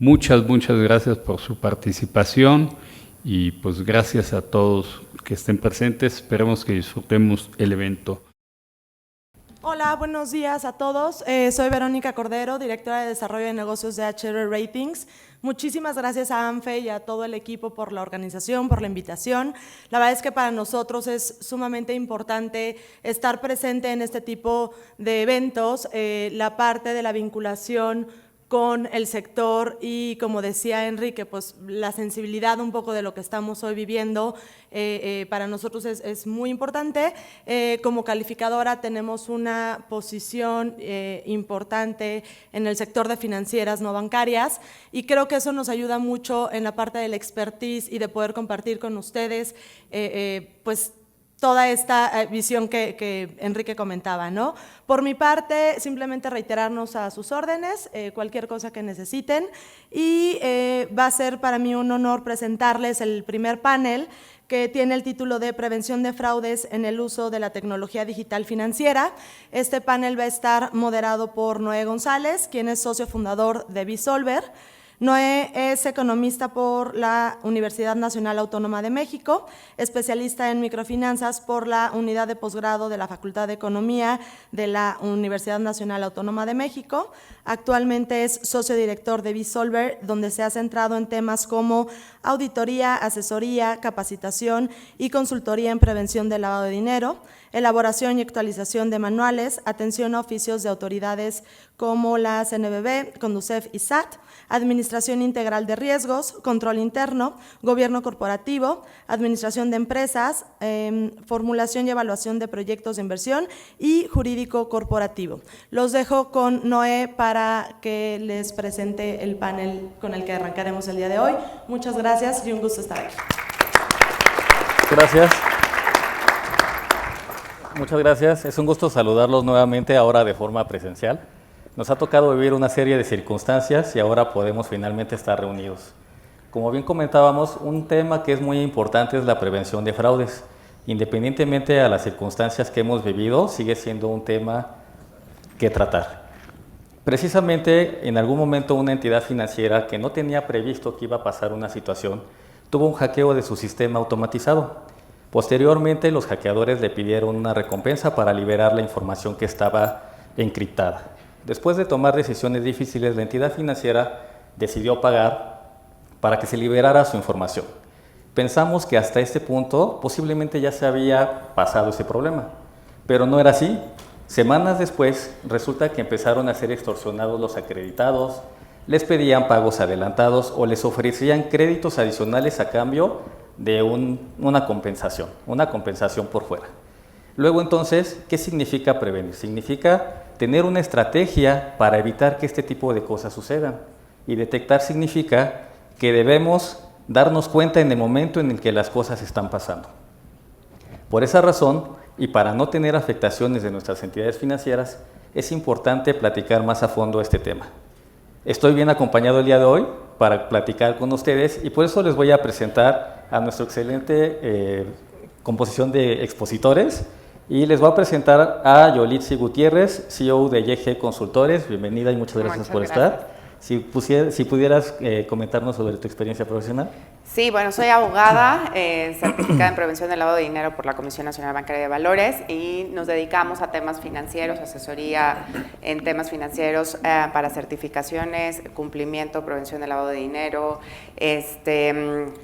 Muchas gracias por su participación y pues gracias a todos que estén presentes. Esperemos que disfrutemos el evento. Hola, buenos días a todos. Soy Verónica Cordero, directora de Desarrollo de Negocios de HR Ratings. Muchísimas gracias a ANFE y a todo el equipo por la organización, por la invitación. La verdad es que para nosotros es sumamente importante estar presente en este tipo de eventos, la parte de la vinculación con el sector y, como decía Enrique, pues la sensibilidad un poco de lo que estamos hoy viviendo para nosotros es muy importante. Como calificadora tenemos una posición importante en el sector de financieras no bancarias y creo que eso nos ayuda mucho en la parte del expertise y de poder compartir con ustedes pues toda esta visión que Enrique comentaba, ¿no? Por mi parte, simplemente reiterarnos a sus órdenes, cualquier cosa que necesiten, y va a ser para mí un honor presentarles el primer panel que tiene el título de Prevención de fraudes en el uso de la tecnología digital financiera. Este panel va a estar moderado por Noé González, quien es socio fundador de Bisolver. Noé es economista por la Universidad Nacional Autónoma de México, especialista en microfinanzas por la Unidad de Posgrado de la Facultad de Economía de la Universidad Nacional Autónoma de México. Actualmente es socio director de Bisolver, donde se ha centrado en temas como auditoría, asesoría, capacitación y consultoría en prevención del lavado de dinero, elaboración y actualización de manuales, atención a oficios de autoridades como la CNBV, Conducef y SAT, administración integral de riesgos, control interno, gobierno corporativo, administración de empresas, formulación y evaluación de proyectos de inversión y jurídico corporativo. Los dejo con Noé para que les presente el panel con el que arrancaremos el día de hoy. Muchas gracias y un gusto estar aquí. Gracias. Muchas gracias. Es un gusto saludarlos nuevamente ahora de forma presencial. Nos ha tocado vivir una serie de circunstancias y ahora podemos finalmente estar reunidos. Como bien comentábamos, un tema que es muy importante es la prevención de fraudes. Independientemente a las circunstancias que hemos vivido, sigue siendo un tema que tratar. Precisamente, en algún momento una entidad financiera que no tenía previsto que iba a pasar una situación, tuvo un hackeo de su sistema automatizado. Posteriormente, los hackeadores le pidieron una recompensa para liberar la información que estaba encriptada. Después de tomar decisiones difíciles, la entidad financiera decidió pagar para que se liberara su información. Pensamos que hasta este punto posiblemente ya se había pasado ese problema, pero no era así. Semanas después, resulta que empezaron a ser extorsionados los acreditados, les pedían pagos adelantados o les ofrecían créditos adicionales a cambio de una compensación por fuera. Luego entonces, ¿qué significa prevenir? Significa tener una estrategia para evitar que este tipo de cosas sucedan. Y detectar significa que debemos darnos cuenta en el momento en el que las cosas están pasando. Por esa razón, y para no tener afectaciones de nuestras entidades financieras, es importante platicar más a fondo este tema. Estoy bien acompañado el día de hoy para platicar con ustedes y por eso les voy a presentar a nuestra excelente composición de expositores. Y les voy a presentar a Yolitzi Gutiérrez, CEO de YG Consultores. Bienvenida y muchas gracias por estar. Si pudieras comentarnos sobre tu experiencia profesional. Sí, bueno, soy abogada, certificada en prevención del lavado de dinero por la Comisión Nacional Bancaria de Valores y nos dedicamos a temas financieros, asesoría en temas financieros para certificaciones, cumplimiento, prevención del lavado de dinero,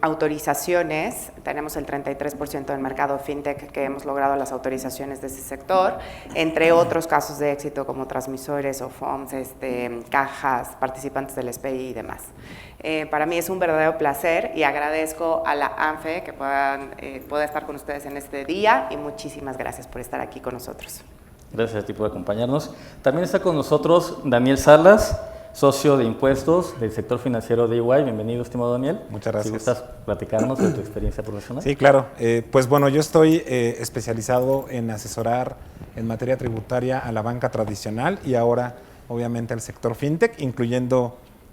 autorizaciones. Tenemos el 33% del mercado fintech que hemos logrado las autorizaciones de ese sector, entre otros casos de éxito como transmisores o FOMS, cajas, participantes del SPI y demás. Para mí es un verdadero placer y agradezco a la ANFE que pueda estar con ustedes en este día y muchísimas gracias por estar aquí con nosotros. Gracias a ti por acompañarnos. También está con nosotros Daniel Salas, socio de impuestos del sector financiero de EY. Bienvenido, estimado Daniel. Muchas gracias. Si gustas platicarnos de tu experiencia profesional. Sí, claro. Pues bueno, yo estoy especializado en asesorar en materia tributaria a la banca tradicional y ahora obviamente al sector fintech,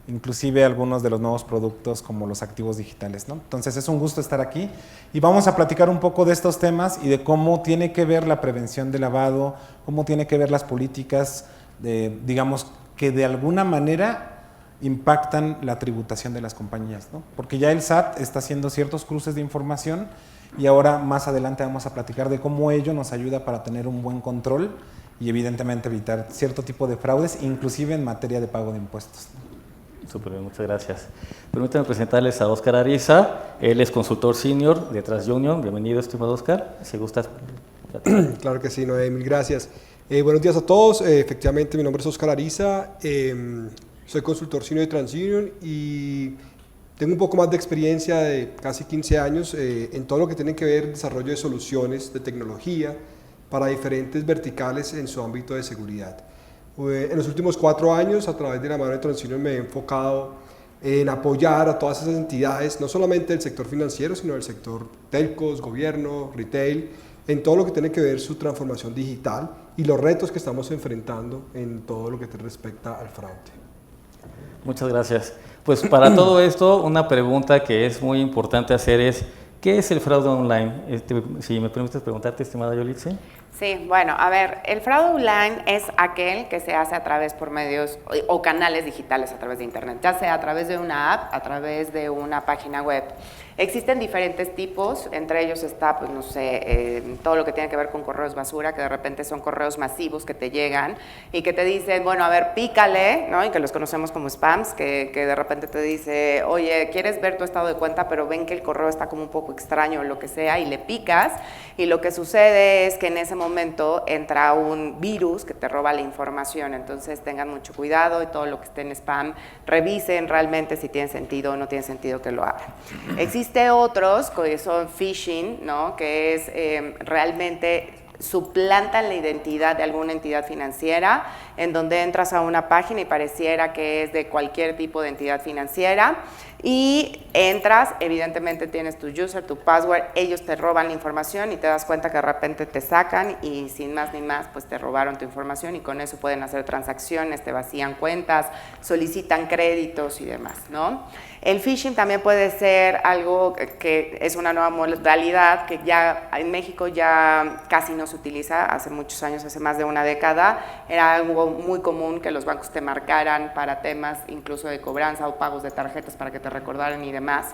inclusive algunos de los nuevos productos como los activos digitales, ¿no? Entonces es un gusto estar aquí y vamos a platicar un poco de estos temas y de cómo tiene que ver la prevención de lavado, cómo tiene que ver las políticas, digamos, que de alguna manera impactan la tributación de las compañías, ¿no? Porque ya el SAT está haciendo ciertos cruces de información y ahora más adelante vamos a platicar de cómo ello nos ayuda para tener un buen control y evidentemente evitar cierto tipo de fraudes, inclusive en materia de pago de impuestos, ¿no? Súper bien, muchas gracias. Permítanme presentarles a Óscar Ariza, él es consultor senior de TransUnion. Bienvenido, estimado Óscar, si gustas. Claro que sí, Noé, mil gracias. Buenos días a todos, efectivamente mi nombre es Óscar Ariza, soy consultor senior de TransUnion y tengo un poco más de experiencia de casi 15 años en todo lo que tiene que ver desarrollo de soluciones de tecnología para diferentes verticales en su ámbito de seguridad. En los últimos 4 años, a través de la mano de TransUnion, me he enfocado en apoyar a todas esas entidades, no solamente del sector financiero, sino del sector telcos, gobierno, retail, en todo lo que tiene que ver su transformación digital y los retos que estamos enfrentando en todo lo que te respecta al fraude. Muchas gracias. Pues para todo esto, una pregunta que es muy importante hacer es, ¿qué es el fraude online? Si me permites preguntarte, estimada Yolitze. Sí, bueno, a ver, el fraude online es aquel que se hace a través por medios o canales digitales a través de internet, ya sea a través de una app, a través de una página web. Existen diferentes tipos, entre ellos está, pues no sé, todo lo que tiene que ver con correos basura, que de repente son correos masivos que te llegan y que te dicen, bueno, a ver, pícale, ¿no? Y que los conocemos como spams, que de repente te dice, oye, ¿quieres ver tu estado de cuenta? Pero ven que el correo está como un poco extraño o lo que sea, y le picas, y lo que sucede es que en ese momento entra un virus que te roba la información. Entonces tengan mucho cuidado y todo lo que esté en spam, revisen realmente si tiene sentido o no tiene sentido que lo abran. Existe otros que son phishing, ¿no? Que es realmente suplantan la identidad de alguna entidad financiera, en donde entras a una página y pareciera que es de cualquier tipo de entidad financiera, y entras, evidentemente tienes tu user, tu password, ellos te roban la información y te das cuenta que de repente te sacan y sin más ni más pues te robaron tu información, y con eso pueden hacer transacciones, te vacían cuentas, solicitan créditos y demás, ¿no? El phishing también puede ser algo que es una nueva modalidad que ya en México ya casi no se utiliza, hace muchos años, hace más de una década, era algo muy común que los bancos te marcaran para temas incluso de cobranza o pagos de tarjetas para que te recordaran y demás.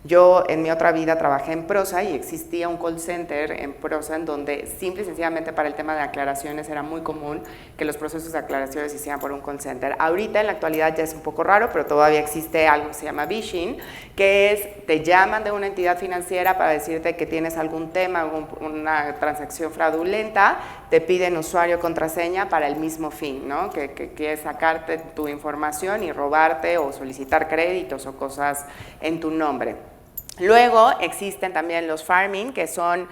Yo en mi otra vida trabajé en Prosa y existía un call center en Prosa en donde simple y sencillamente para el tema de aclaraciones era muy común que los procesos de aclaraciones se hicieran por un call center. Ahorita en la actualidad ya es un poco raro, pero todavía existe algo que se llama phishing, que es, te llaman de una entidad financiera para decirte que tienes algún tema, una transacción fraudulenta, te piden usuario, contraseña para el mismo fin, ¿no? Que quieres sacarte tu información y robarte o solicitar créditos o cosas en tu nombre. Luego existen también los farming, que son,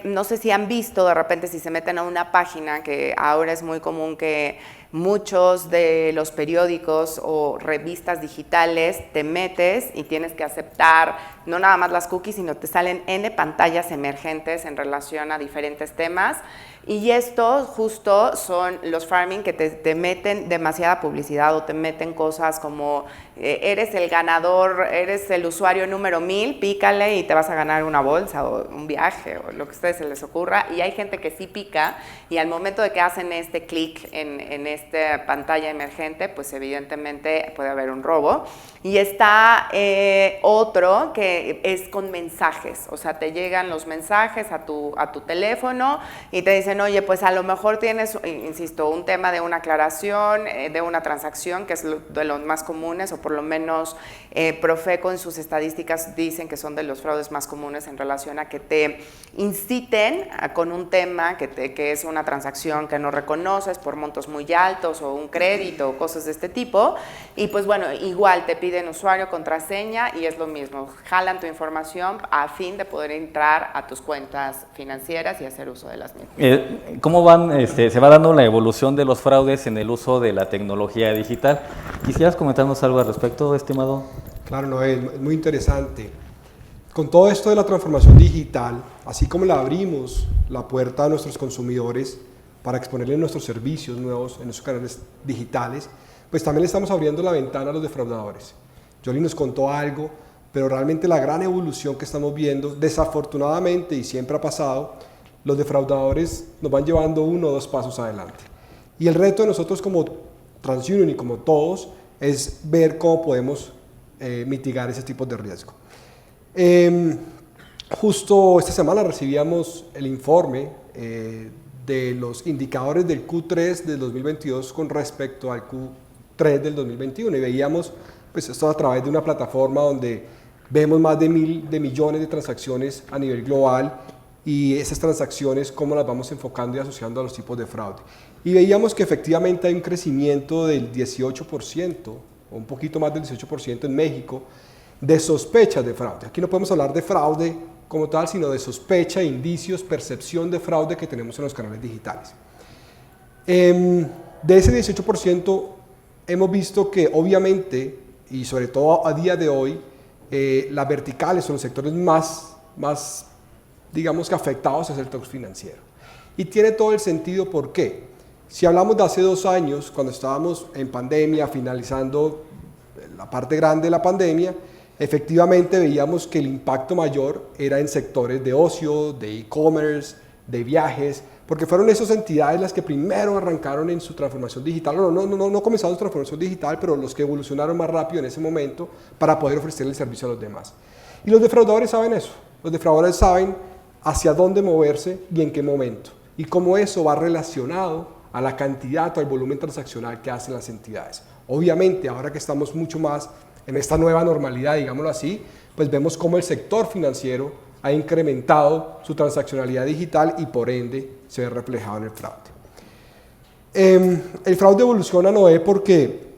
no sé si han visto de repente si se meten a una página, que ahora es muy común que muchos de los periódicos o revistas digitales te metes y tienes que aceptar no nada más las cookies, sino te salen N pantallas emergentes en relación a diferentes temas. Y estos justo son los farming que te meten demasiada publicidad o te meten cosas como eres el ganador, eres el usuario número 1000, pícale y te vas a ganar una bolsa o un viaje o lo que a ustedes se les ocurra. Y hay gente que sí pica y al momento de que hacen este clic en esta pantalla emergente, pues evidentemente puede haber un robo. Y está otro que es con mensajes, o sea, te llegan los mensajes a tu teléfono y te dicen, oye, pues a lo mejor tienes, insisto, un tema de una aclaración, de una transacción, que es de los más comunes, o por lo menos Profeco en sus estadísticas dicen que son de los fraudes más comunes en relación a que te inciten con un tema que es una transacción que no reconoces por montos muy altos o un crédito o cosas de este tipo, y pues bueno, igual te piden usuario, contraseña y es lo mismo, jalan tu información a fin de poder entrar a tus cuentas financieras y hacer uso de las mismas. ¿Cómo se va dando la evolución de los fraudes en el uso de la tecnología digital? ¿Quisieras comentarnos algo al respecto, estimado? Claro, no, es muy interesante. Con todo esto de la transformación digital, así como le abrimos la puerta a nuestros consumidores para exponerles nuestros servicios nuevos en nuestros canales digitales, pues también le estamos abriendo la ventana a los defraudadores. Yoli nos contó algo, pero realmente la gran evolución que estamos viendo, desafortunadamente, y siempre ha pasado, los defraudadores nos van llevando 1 o 2 pasos adelante. Y el reto de nosotros como TransUnion y como todos es ver cómo podemos mitigar ese tipo de riesgo. Justo esta semana recibíamos el informe de los indicadores del Q3 del 2022 con respecto al Q3 del 2021 y veíamos pues esto a través de una plataforma donde vemos más de millones de transacciones a nivel global y esas transacciones cómo las vamos enfocando y asociando a los tipos de fraude. Y veíamos que efectivamente hay un crecimiento del 18% o un poquito más del 18% en México de sospechas de fraude. Aquí no podemos hablar de fraude como tal, sino de sospecha, indicios, percepción de fraude que tenemos en los canales digitales. De ese 18% hemos visto que obviamente, y sobre todo a día de hoy, las verticales son los sectores más digamos que afectados es el sector financiero. Y tiene todo el sentido, ¿por qué? Si hablamos de hace 2 años, cuando estábamos en pandemia, finalizando la parte grande de la pandemia, efectivamente veíamos que el impacto mayor era en sectores de ocio, de e-commerce, de viajes, porque fueron esas entidades las que primero arrancaron en su transformación digital, no comenzaron su transformación digital, pero los que evolucionaron más rápido en ese momento para poder ofrecerle el servicio a los demás. Y los defraudadores saben eso, los defraudadores saben hacia dónde moverse y en qué momento, y cómo eso va relacionado a la cantidad o al volumen transaccional que hacen las entidades. Obviamente, ahora que estamos mucho más en esta nueva normalidad, digámoslo así, pues vemos cómo el sector financiero ha incrementado su transaccionalidad digital y por ende se ve reflejado en el fraude. El fraude evoluciona, Noé, porque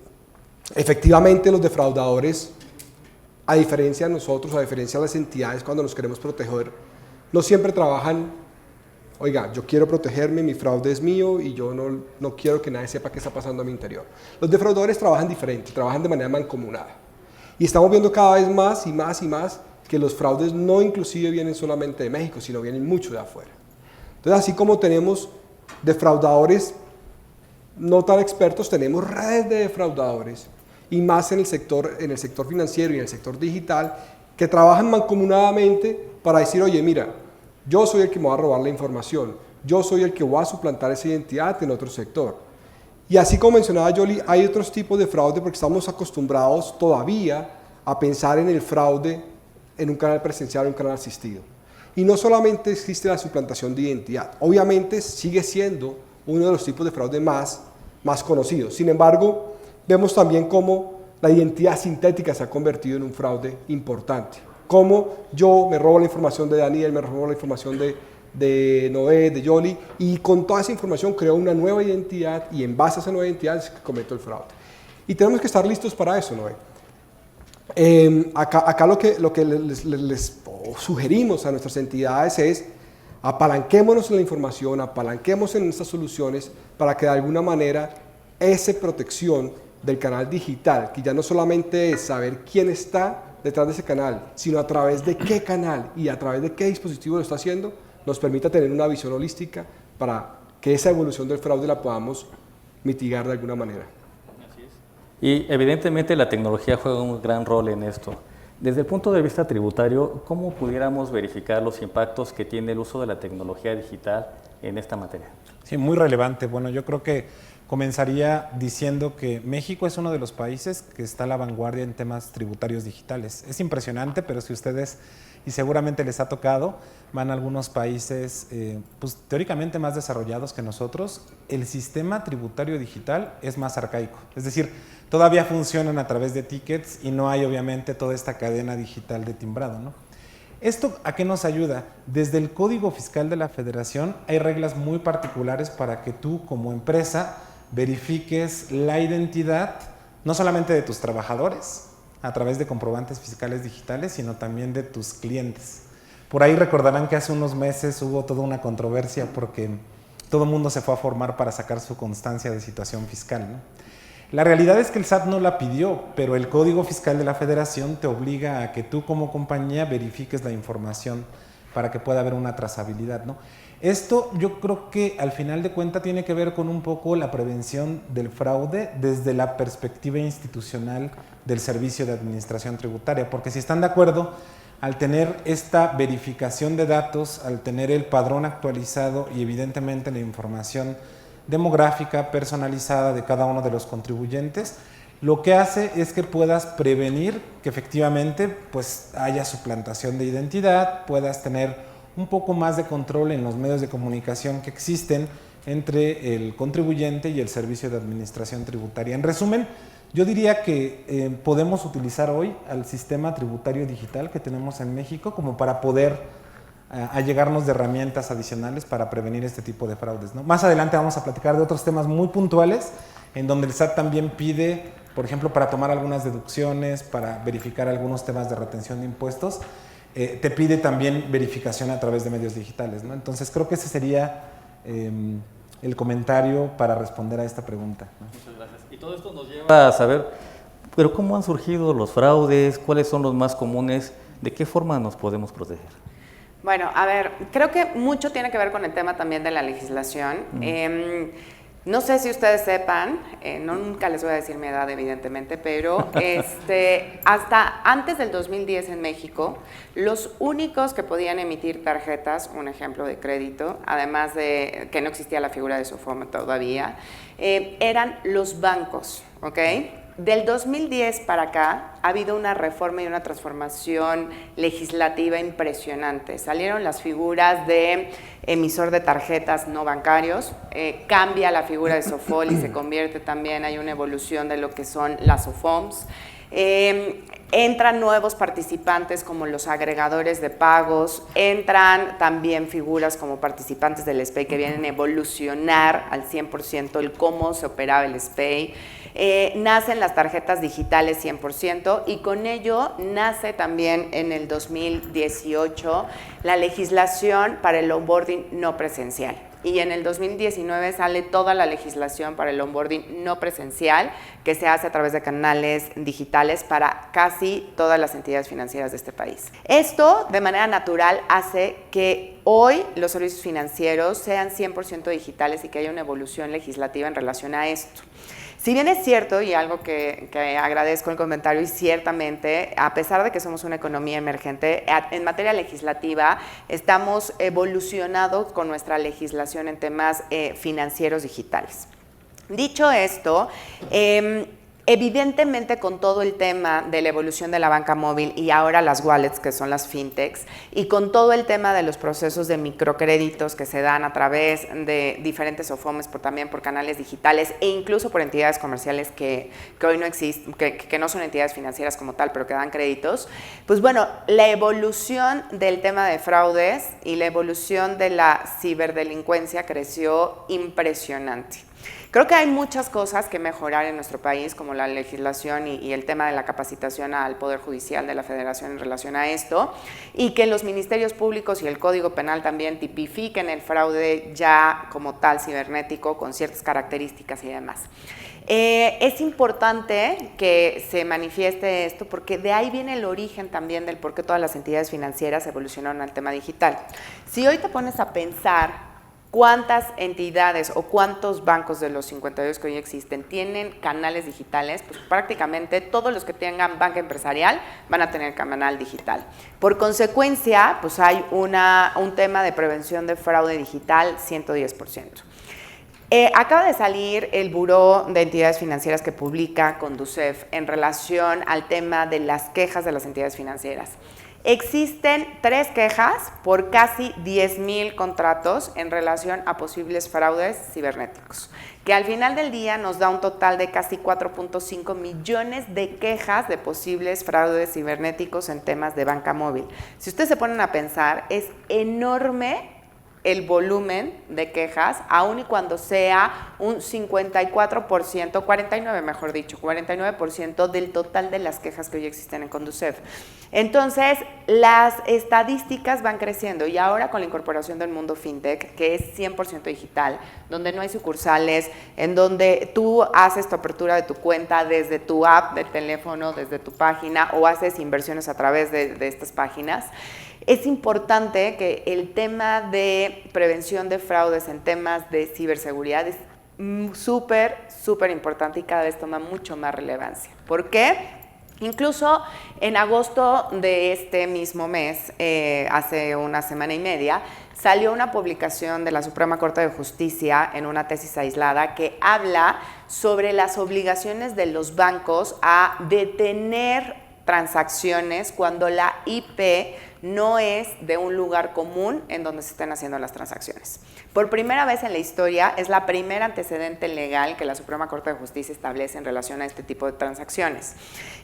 efectivamente los defraudadores, a diferencia de nosotros, a diferencia de las entidades cuando nos queremos proteger, no siempre trabajan, oiga, yo quiero protegerme, mi fraude es mío y yo no quiero que nadie sepa qué está pasando a mi interior. Los defraudadores trabajan diferente, trabajan de manera mancomunada. Y estamos viendo cada vez más y más y más que los fraudes no inclusive vienen solamente de México, sino vienen mucho de afuera. Entonces, así como tenemos defraudadores no tan expertos, tenemos redes de defraudadores y más en el sector financiero y en el sector digital que trabajan mancomunadamente para decir, oye, mira, yo soy el que me va a robar la información, yo soy el que va a suplantar esa identidad en otro sector. Y así como mencionaba Yoli, hay otros tipos de fraude porque estamos acostumbrados todavía a pensar en el fraude en un canal presencial o un canal asistido. Y no solamente existe la suplantación de identidad, obviamente sigue siendo uno de los tipos de fraude más conocidos. Sin embargo, vemos también cómo la identidad sintética se ha convertido en un fraude importante. Cómo yo me robo la información de Daniel, me robo la información de Noé, de Yoli, y con toda esa información creo una nueva identidad y en base a esa nueva identidad es que cometo el fraude. Y tenemos que estar listos para eso, Noé. Acá lo que les sugerimos a nuestras entidades es apalanquémonos en la información, apalanquémonos en estas soluciones para que de alguna manera esa protección del canal digital, que ya no solamente es saber quién está detrás de ese canal, sino a través de qué canal y a través de qué dispositivo lo está haciendo, nos permita tener una visión holística para que esa evolución del fraude la podamos mitigar de alguna manera. Y evidentemente la tecnología juega un gran rol en esto. Desde el punto de vista tributario, ¿cómo pudiéramos verificar los impactos que tiene el uso de la tecnología digital en esta materia? Sí, muy relevante. Bueno, yo creo que comenzaría diciendo que México es uno de los países que está a la vanguardia en temas tributarios digitales. Es impresionante, pero si ustedes, y seguramente les ha tocado, van a algunos países pues, teóricamente más desarrollados que nosotros, el sistema tributario digital es más arcaico. Es decir, todavía funcionan a través de tickets y no hay obviamente toda esta cadena digital de timbrado, ¿no? ¿Esto a qué nos ayuda? Desde el Código Fiscal de la Federación hay reglas muy particulares para que tú como empresa verifiques la identidad no solamente de tus trabajadores a través de comprobantes fiscales digitales, sino también de tus clientes. Por ahí recordarán que hace unos meses hubo toda una controversia porque todo el mundo se fue a formar para sacar su constancia de situación fiscal, ¿no? La realidad es que el SAT no la pidió, pero el Código Fiscal de la Federación te obliga a que tú como compañía verifiques la información para que pueda haber una trazabilidad, ¿no? Esto yo creo que al final de cuentas tiene que ver con un poco la prevención del fraude desde la perspectiva institucional del Servicio de Administración Tributaria, porque si están de acuerdo, al tener esta verificación de datos, al tener el padrón actualizado y evidentemente la información demográfica personalizada de cada uno de los contribuyentes, lo que hace es que puedas prevenir que efectivamente pues haya suplantación de identidad, puedas tener un poco más de control en los medios de comunicación que existen entre el contribuyente y el Servicio de Administración Tributaria. En resumen, yo diría que podemos utilizar hoy al sistema tributario digital que tenemos en México como para poder allegarnos de herramientas adicionales para prevenir este tipo de fraudes, ¿no? Más adelante vamos a platicar de otros temas muy puntuales en donde el SAT también pide, por ejemplo, para tomar algunas deducciones, para verificar algunos temas de retención de impuestos, te pide también verificación a través de medios digitales, ¿no? Entonces creo que ese sería el comentario para responder a esta pregunta, ¿no? Muchas gracias. Y todo esto nos lleva a saber, pero ¿cómo han surgido los fraudes? ¿Cuáles son los más comunes? ¿De qué forma nos podemos proteger? Bueno, a ver, creo que mucho tiene que ver con el tema también de la legislación. No sé si ustedes sepan, nunca les voy a decir mi edad evidentemente, pero hasta antes del 2010 en México, los únicos que podían emitir tarjetas, un ejemplo de crédito, además de que no existía la figura de SOFOM todavía, eran los bancos, ¿ok? Del 2010 para acá ha habido una reforma y una transformación legislativa impresionante. Salieron las figuras de emisor de tarjetas no bancarios, cambia la figura de SOFOL y se convierte también, hay una evolución de lo que son las SOFOMs. Entran nuevos participantes como los agregadores de pagos, entran también figuras como participantes del SPEI que vienen a evolucionar al 100% el cómo se operaba el SPEI. Nacen las tarjetas digitales 100% y con ello nace también en el 2018 la legislación para el onboarding no presencial. Y en el 2019 sale toda la legislación para el onboarding no presencial que se hace a través de canales digitales para casi todas las entidades financieras de este país. Esto de manera natural hace que hoy los servicios financieros sean 100% digitales y que haya una evolución legislativa en relación a esto. Si bien es cierto, y algo que agradezco el comentario, y ciertamente, a pesar de que somos una economía emergente, en materia legislativa estamos evolucionados con nuestra legislación en temas financieros digitales. Dicho esto, evidentemente con todo el tema de la evolución de la banca móvil y ahora las wallets, que son las fintechs, y con todo el tema de los procesos de microcréditos que se dan a través de diferentes SOFOMs, también por canales digitales e incluso por entidades comerciales que hoy no existen, que no son entidades financieras como tal, pero que dan créditos, pues bueno, la evolución del tema de fraudes y la evolución de la ciberdelincuencia creció impresionante. Creo que hay muchas cosas que mejorar en nuestro país, como la legislación y el tema de la capacitación al Poder Judicial de la Federación en relación a esto, y que los ministerios públicos y el Código Penal también tipifiquen el fraude ya como tal cibernético con ciertas características y demás. Es importante que se manifieste esto porque de ahí viene el origen también del por qué todas las entidades financieras evolucionaron al tema digital. Si hoy te pones a pensar ¿cuántas entidades o cuántos bancos de los 52 que hoy existen tienen canales digitales? Pues prácticamente todos los que tengan banca empresarial van a tener canal digital. Por consecuencia, pues hay un tema de prevención de fraude digital 110%. Acaba de salir el Buró de Entidades Financieras que publica Conducef en relación al tema de las quejas de las entidades financieras. Existen 3 quejas por casi 10,000 contratos en relación a posibles fraudes cibernéticos, que al final del día nos da un total de casi 4.5 millones de quejas de posibles fraudes cibernéticos en temas de banca móvil. Si ustedes se ponen a pensar, es enorme el volumen de quejas, aun y cuando sea un 54%, 49 mejor dicho, 49% del total de las quejas que hoy existen en Conducef. Entonces, las estadísticas van creciendo y ahora con la incorporación del mundo fintech, que es 100% digital, donde no hay sucursales, en donde tú haces tu apertura de tu cuenta desde tu app del teléfono, desde tu página o haces inversiones a través de estas páginas, es importante que el tema de prevención de fraudes en temas de ciberseguridad es súper importante y cada vez toma mucho más relevancia. ¿Por qué? Incluso en agosto de este mismo mes, hace una semana y media, salió una publicación de la Suprema Corte de Justicia en una tesis aislada que habla sobre las obligaciones de los bancos a detener transacciones cuando la IP no es de un lugar común en donde se estén haciendo las transacciones. Por primera vez en la historia, es la primera antecedente legal que la Suprema Corte de Justicia establece en relación a este tipo de transacciones.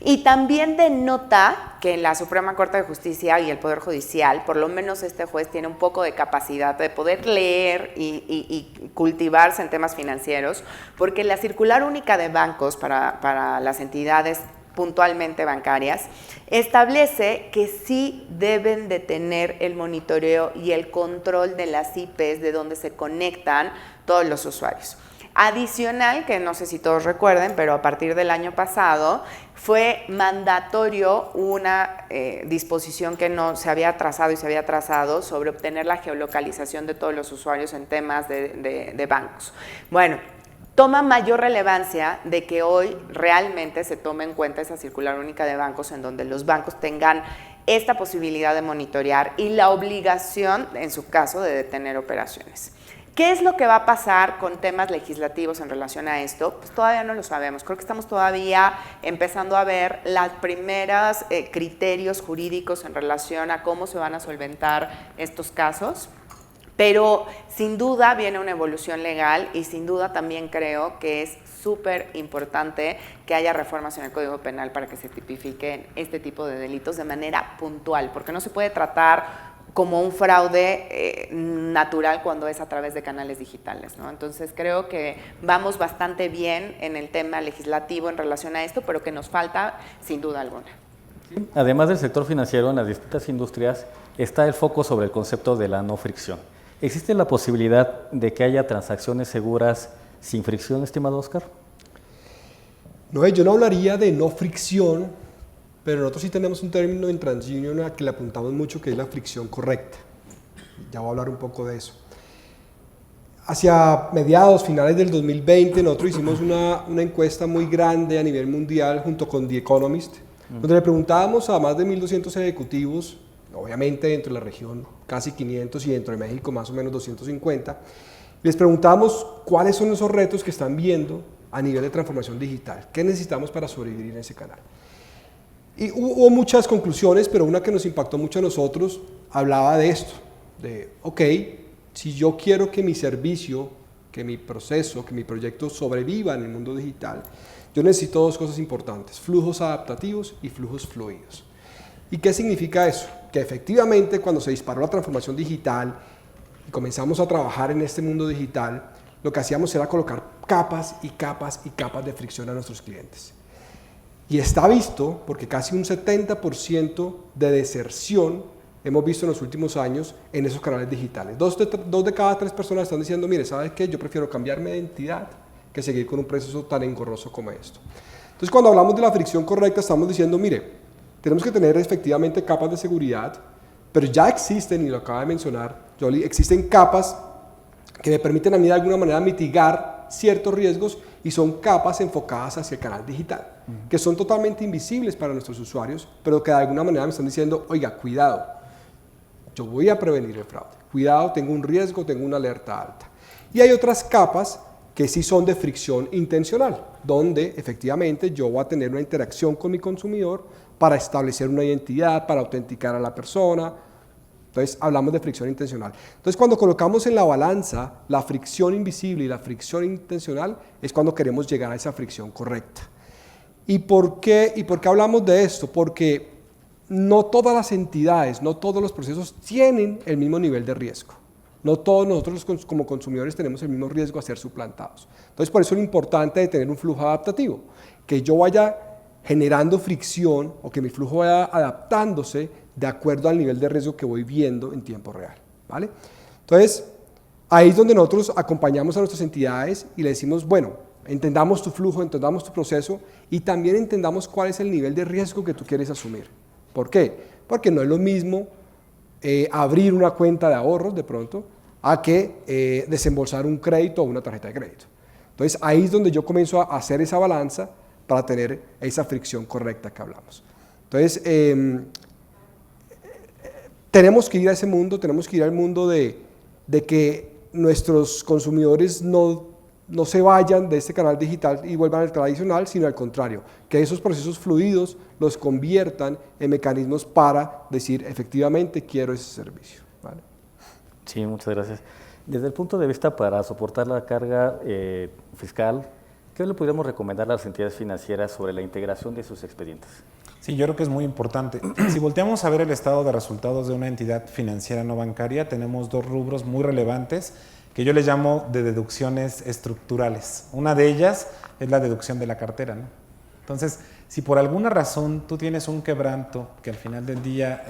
Y también denota que la Suprema Corte de Justicia y el Poder Judicial, por lo menos este juez, tiene un poco de capacidad de poder leer y cultivarse en temas financieros, porque la circular única de bancos para las entidades puntualmente bancarias, establece que sí deben de tener el monitoreo y el control de las IPs de donde se conectan todos los usuarios. Adicional, que no sé si todos recuerden, pero a partir del año pasado fue mandatorio una disposición que no se había trazado y se había trazado sobre obtener la geolocalización de todos los usuarios en temas de bancos. Bueno, toma mayor relevancia de que hoy realmente se tome en cuenta esa circular única de bancos en donde los bancos tengan esta posibilidad de monitorear y la obligación, en su caso, de detener operaciones. ¿Qué es lo que va a pasar con temas legislativos en relación a esto? Pues todavía no lo sabemos. Creo que estamos todavía empezando a ver los primeros criterios jurídicos en relación a cómo se van a solventar estos casos. Pero sin duda viene una evolución legal y sin duda también creo que es súper importante que haya reformas en el Código Penal para que se tipifiquen este tipo de delitos de manera puntual, porque no se puede tratar como un fraude natural cuando es a través de canales digitales, ¿no? Entonces creo que vamos bastante bien en el tema legislativo en relación a esto, pero que nos falta sin duda alguna. Además del sector financiero, en las distintas industrias está el foco sobre el concepto de la no fricción. ¿Existe la posibilidad de que haya transacciones seguras sin fricción, estimado Oscar? No, yo no hablaría de no fricción, pero nosotros sí tenemos un término en TransUnion a que le apuntamos mucho, que es la fricción correcta. Ya voy a hablar un poco de eso. Hacia mediados, finales del 2020, nosotros hicimos una encuesta muy grande a nivel mundial junto con The Economist, donde le preguntábamos a más de 1.200 ejecutivos, obviamente dentro de la región casi 500 y dentro de México más o menos 250, les preguntamos cuáles son esos retos que están viendo a nivel de transformación digital, qué necesitamos para sobrevivir en ese canal. Y hubo muchas conclusiones, pero una que nos impactó mucho a nosotros hablaba de esto, de ok, si yo quiero que mi servicio, que mi proceso, que mi proyecto sobreviva en el mundo digital, yo necesito dos cosas importantes, flujos adaptativos y flujos fluidos. ¿Y qué significa eso? Que efectivamente cuando se disparó la transformación digital y comenzamos a trabajar en este mundo digital, lo que hacíamos era colocar capas y capas y capas de fricción a nuestros clientes. Y está visto, porque casi un 70% de deserción hemos visto en los últimos años en esos canales digitales. Dos de cada tres personas están diciendo, mire, ¿sabes qué? Yo prefiero cambiarme de entidad que seguir con un proceso tan engorroso como esto. Entonces, cuando hablamos de la fricción correcta, estamos diciendo, mire, tenemos que tener efectivamente capas de seguridad, pero ya existen, y lo acaba de mencionar Jolie, existen capas que me permiten a mí de alguna manera mitigar ciertos riesgos y son capas enfocadas hacia el canal digital, que son totalmente invisibles para nuestros usuarios, pero que de alguna manera me están diciendo, oiga, cuidado, yo voy a prevenir el fraude, cuidado, tengo un riesgo, tengo una alerta alta. Y hay otras capas que sí son de fricción intencional, donde efectivamente yo voy a tener una interacción con mi consumidor para establecer una identidad, para autenticar a la persona. Entonces hablamos de fricción intencional. Entonces cuando colocamos en la balanza la fricción invisible y la fricción intencional es cuando queremos llegar a esa fricción correcta. ¿Y por qué hablamos de esto? Porque no todas las entidades, no todos los procesos tienen el mismo nivel de riesgo. No todos nosotros como consumidores tenemos el mismo riesgo a ser suplantados. Entonces por eso es lo importante de tener un flujo adaptativo, que yo vaya generando fricción o que mi flujo vaya adaptándose de acuerdo al nivel de riesgo que voy viendo en tiempo real, ¿vale? Entonces, ahí es donde nosotros acompañamos a nuestras entidades y le decimos, bueno, entendamos tu flujo, entendamos tu proceso y también entendamos cuál es el nivel de riesgo que tú quieres asumir. ¿Por qué? Porque no es lo mismo abrir una cuenta de ahorros de pronto a que desembolsar un crédito o una tarjeta de crédito. Entonces, ahí es donde yo comienzo a hacer esa balanza para tener esa fricción correcta que hablamos. Entonces, tenemos que ir a ese mundo, tenemos que ir al mundo de que nuestros consumidores no se vayan de este canal digital y vuelvan al tradicional, sino al contrario, que esos procesos fluidos los conviertan en mecanismos para decir efectivamente quiero ese servicio. ¿Vale? Sí, muchas gracias. Desde el punto de vista para soportar la carga fiscal, ¿qué le podríamos recomendar a las entidades financieras sobre la integración de sus expedientes? Sí, yo creo que es muy importante. Si volteamos a ver el estado de resultados de una entidad financiera no bancaria, tenemos dos rubros muy relevantes que yo les llamo de deducciones estructurales. Una de ellas es la deducción de la cartera, ¿no? Entonces, si por alguna razón tú tienes un quebranto que al final del día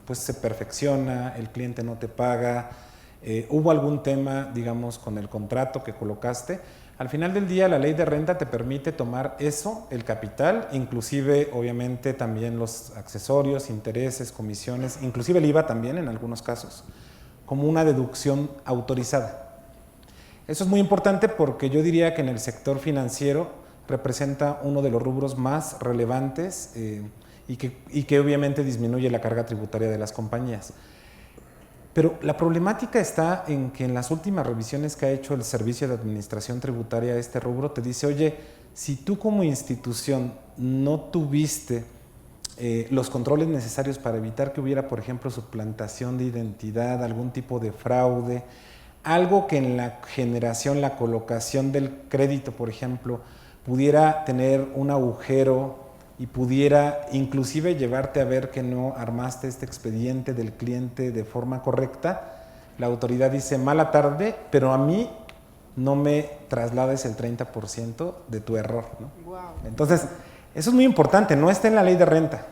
pues se perfecciona, el cliente no te paga, hubo algún tema, digamos, con el contrato que colocaste, al final del día la ley de renta te permite tomar eso, el capital, inclusive obviamente también los accesorios, intereses, comisiones, inclusive el IVA también en algunos casos, como una deducción autorizada. Eso es muy importante porque yo diría que en el sector financiero representa uno de los rubros más relevantes y que obviamente disminuye la carga tributaria de las compañías. Pero la problemática está en que en las últimas revisiones que ha hecho el Servicio de Administración Tributaria a este rubro te dice, oye, si tú como institución no tuviste los controles necesarios para evitar que hubiera, por ejemplo, suplantación de identidad, algún tipo de fraude, algo que en la generación, la colocación del crédito, por ejemplo, pudiera tener un agujero y pudiera inclusive llevarte a ver que no armaste este expediente del cliente de forma correcta, la autoridad dice, mala tarde, pero a mí no me traslades el 30% de tu error, ¿no? Wow. Entonces, eso es muy importante, no está en la ley de renta,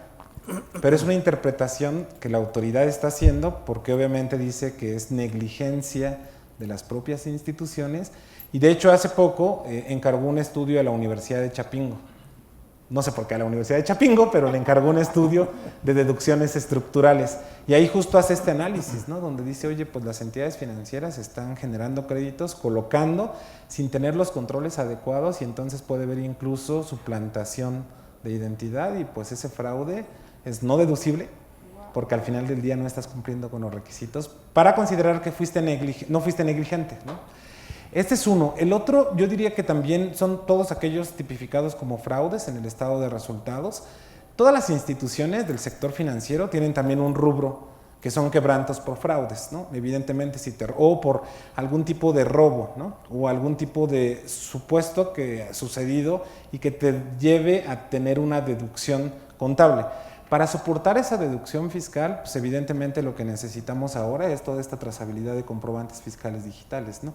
pero es una interpretación que la autoridad está haciendo porque obviamente dice que es negligencia de las propias instituciones y de hecho hace poco encargó un estudio a la Universidad de Chapingo. No sé por qué a la Universidad de Chapingo, pero le encargó un estudio de deducciones estructurales. Y ahí justo hace este análisis, ¿no? Donde dice, oye, pues las entidades financieras están generando créditos, colocando sin tener los controles adecuados y entonces puede haber incluso suplantación de identidad y pues ese fraude es no deducible porque al final del día no estás cumpliendo con los requisitos para considerar que no fuiste negligente, ¿no? Este es uno. El otro, yo diría que también son todos aquellos tipificados como fraudes en el estado de resultados. Todas las instituciones del sector financiero tienen también un rubro que son quebrantos por fraudes, ¿no? Evidentemente, o por algún tipo de robo, ¿no? O algún tipo de supuesto que ha sucedido y que te lleve a tener una deducción contable. Para soportar esa deducción fiscal, pues evidentemente lo que necesitamos ahora es toda esta trazabilidad de comprobantes fiscales digitales, ¿no?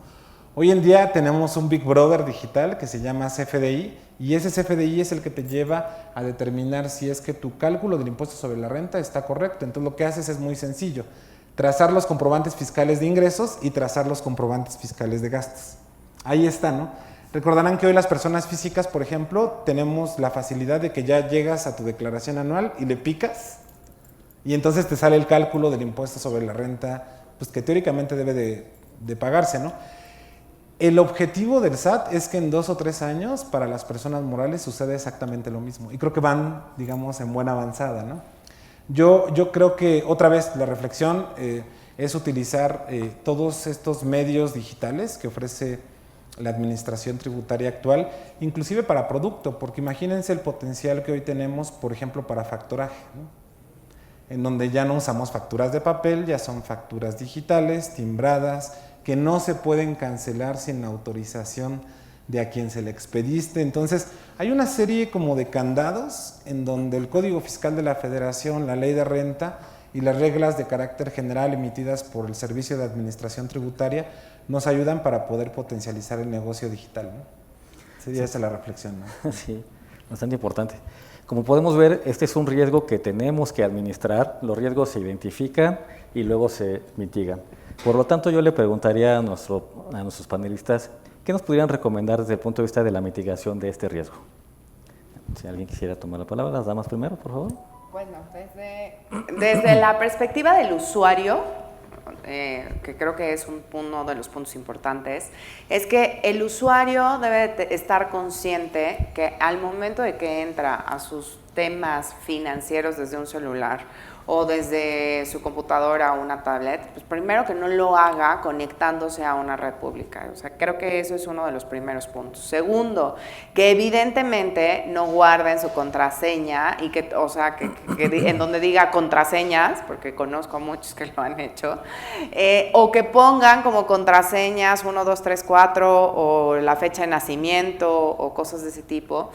Hoy en día tenemos un Big Brother digital que se llama CFDI y ese CFDI es el que te lleva a determinar si es que tu cálculo del impuesto sobre la renta está correcto. Entonces lo que haces es muy sencillo, trazar los comprobantes fiscales de ingresos y trazar los comprobantes fiscales de gastos. Ahí está, ¿no? Recordarán que hoy las personas físicas, por ejemplo, tenemos la facilidad de que ya llegas a tu declaración anual y le picas y entonces te sale el cálculo del impuesto sobre la renta, pues que teóricamente debe de pagarse, ¿no? El objetivo del SAT es que en 2 o 3 años para las personas morales sucede exactamente lo mismo y creo que van, digamos, en buena avanzada, ¿no? Yo creo que otra vez la reflexión es utilizar todos estos medios digitales que ofrece la administración tributaria actual, inclusive para producto, porque imagínense el potencial que hoy tenemos, por ejemplo, para factoraje, ¿no? En donde ya no usamos facturas de papel, ya son facturas digitales, timbradas, que no se pueden cancelar sin autorización de a quien se le expediste. Entonces, hay una serie como de candados en donde el Código Fiscal de la Federación, la Ley de Renta y las reglas de carácter general emitidas por el Servicio de Administración Tributaria nos ayudan para poder potencializar el negocio digital, ¿no? Sería esa la reflexión, ¿no? Sí, bastante importante. Como podemos ver, este es un riesgo que tenemos que administrar. Los riesgos se identifican y luego se mitigan. Por lo tanto, yo le preguntaría a nuestros panelistas, ¿qué nos podrían recomendar desde el punto de vista de la mitigación de este riesgo? Si alguien quisiera tomar la palabra, las damas primero, por favor. Bueno, desde la perspectiva del usuario, que creo que es uno de los puntos importantes, es que el usuario debe estar consciente que al momento de que entra a sus temas financieros desde un celular o desde su computadora o una tablet, pues primero que no lo haga conectándose a una red pública. O sea, creo que eso es uno de los primeros puntos. Segundo, que evidentemente no guarden su contraseña y que, o sea, que en donde diga contraseñas, porque conozco a muchos que lo han hecho, o que pongan como contraseñas 1, 2, 3, 4 o la fecha de nacimiento o cosas de ese tipo.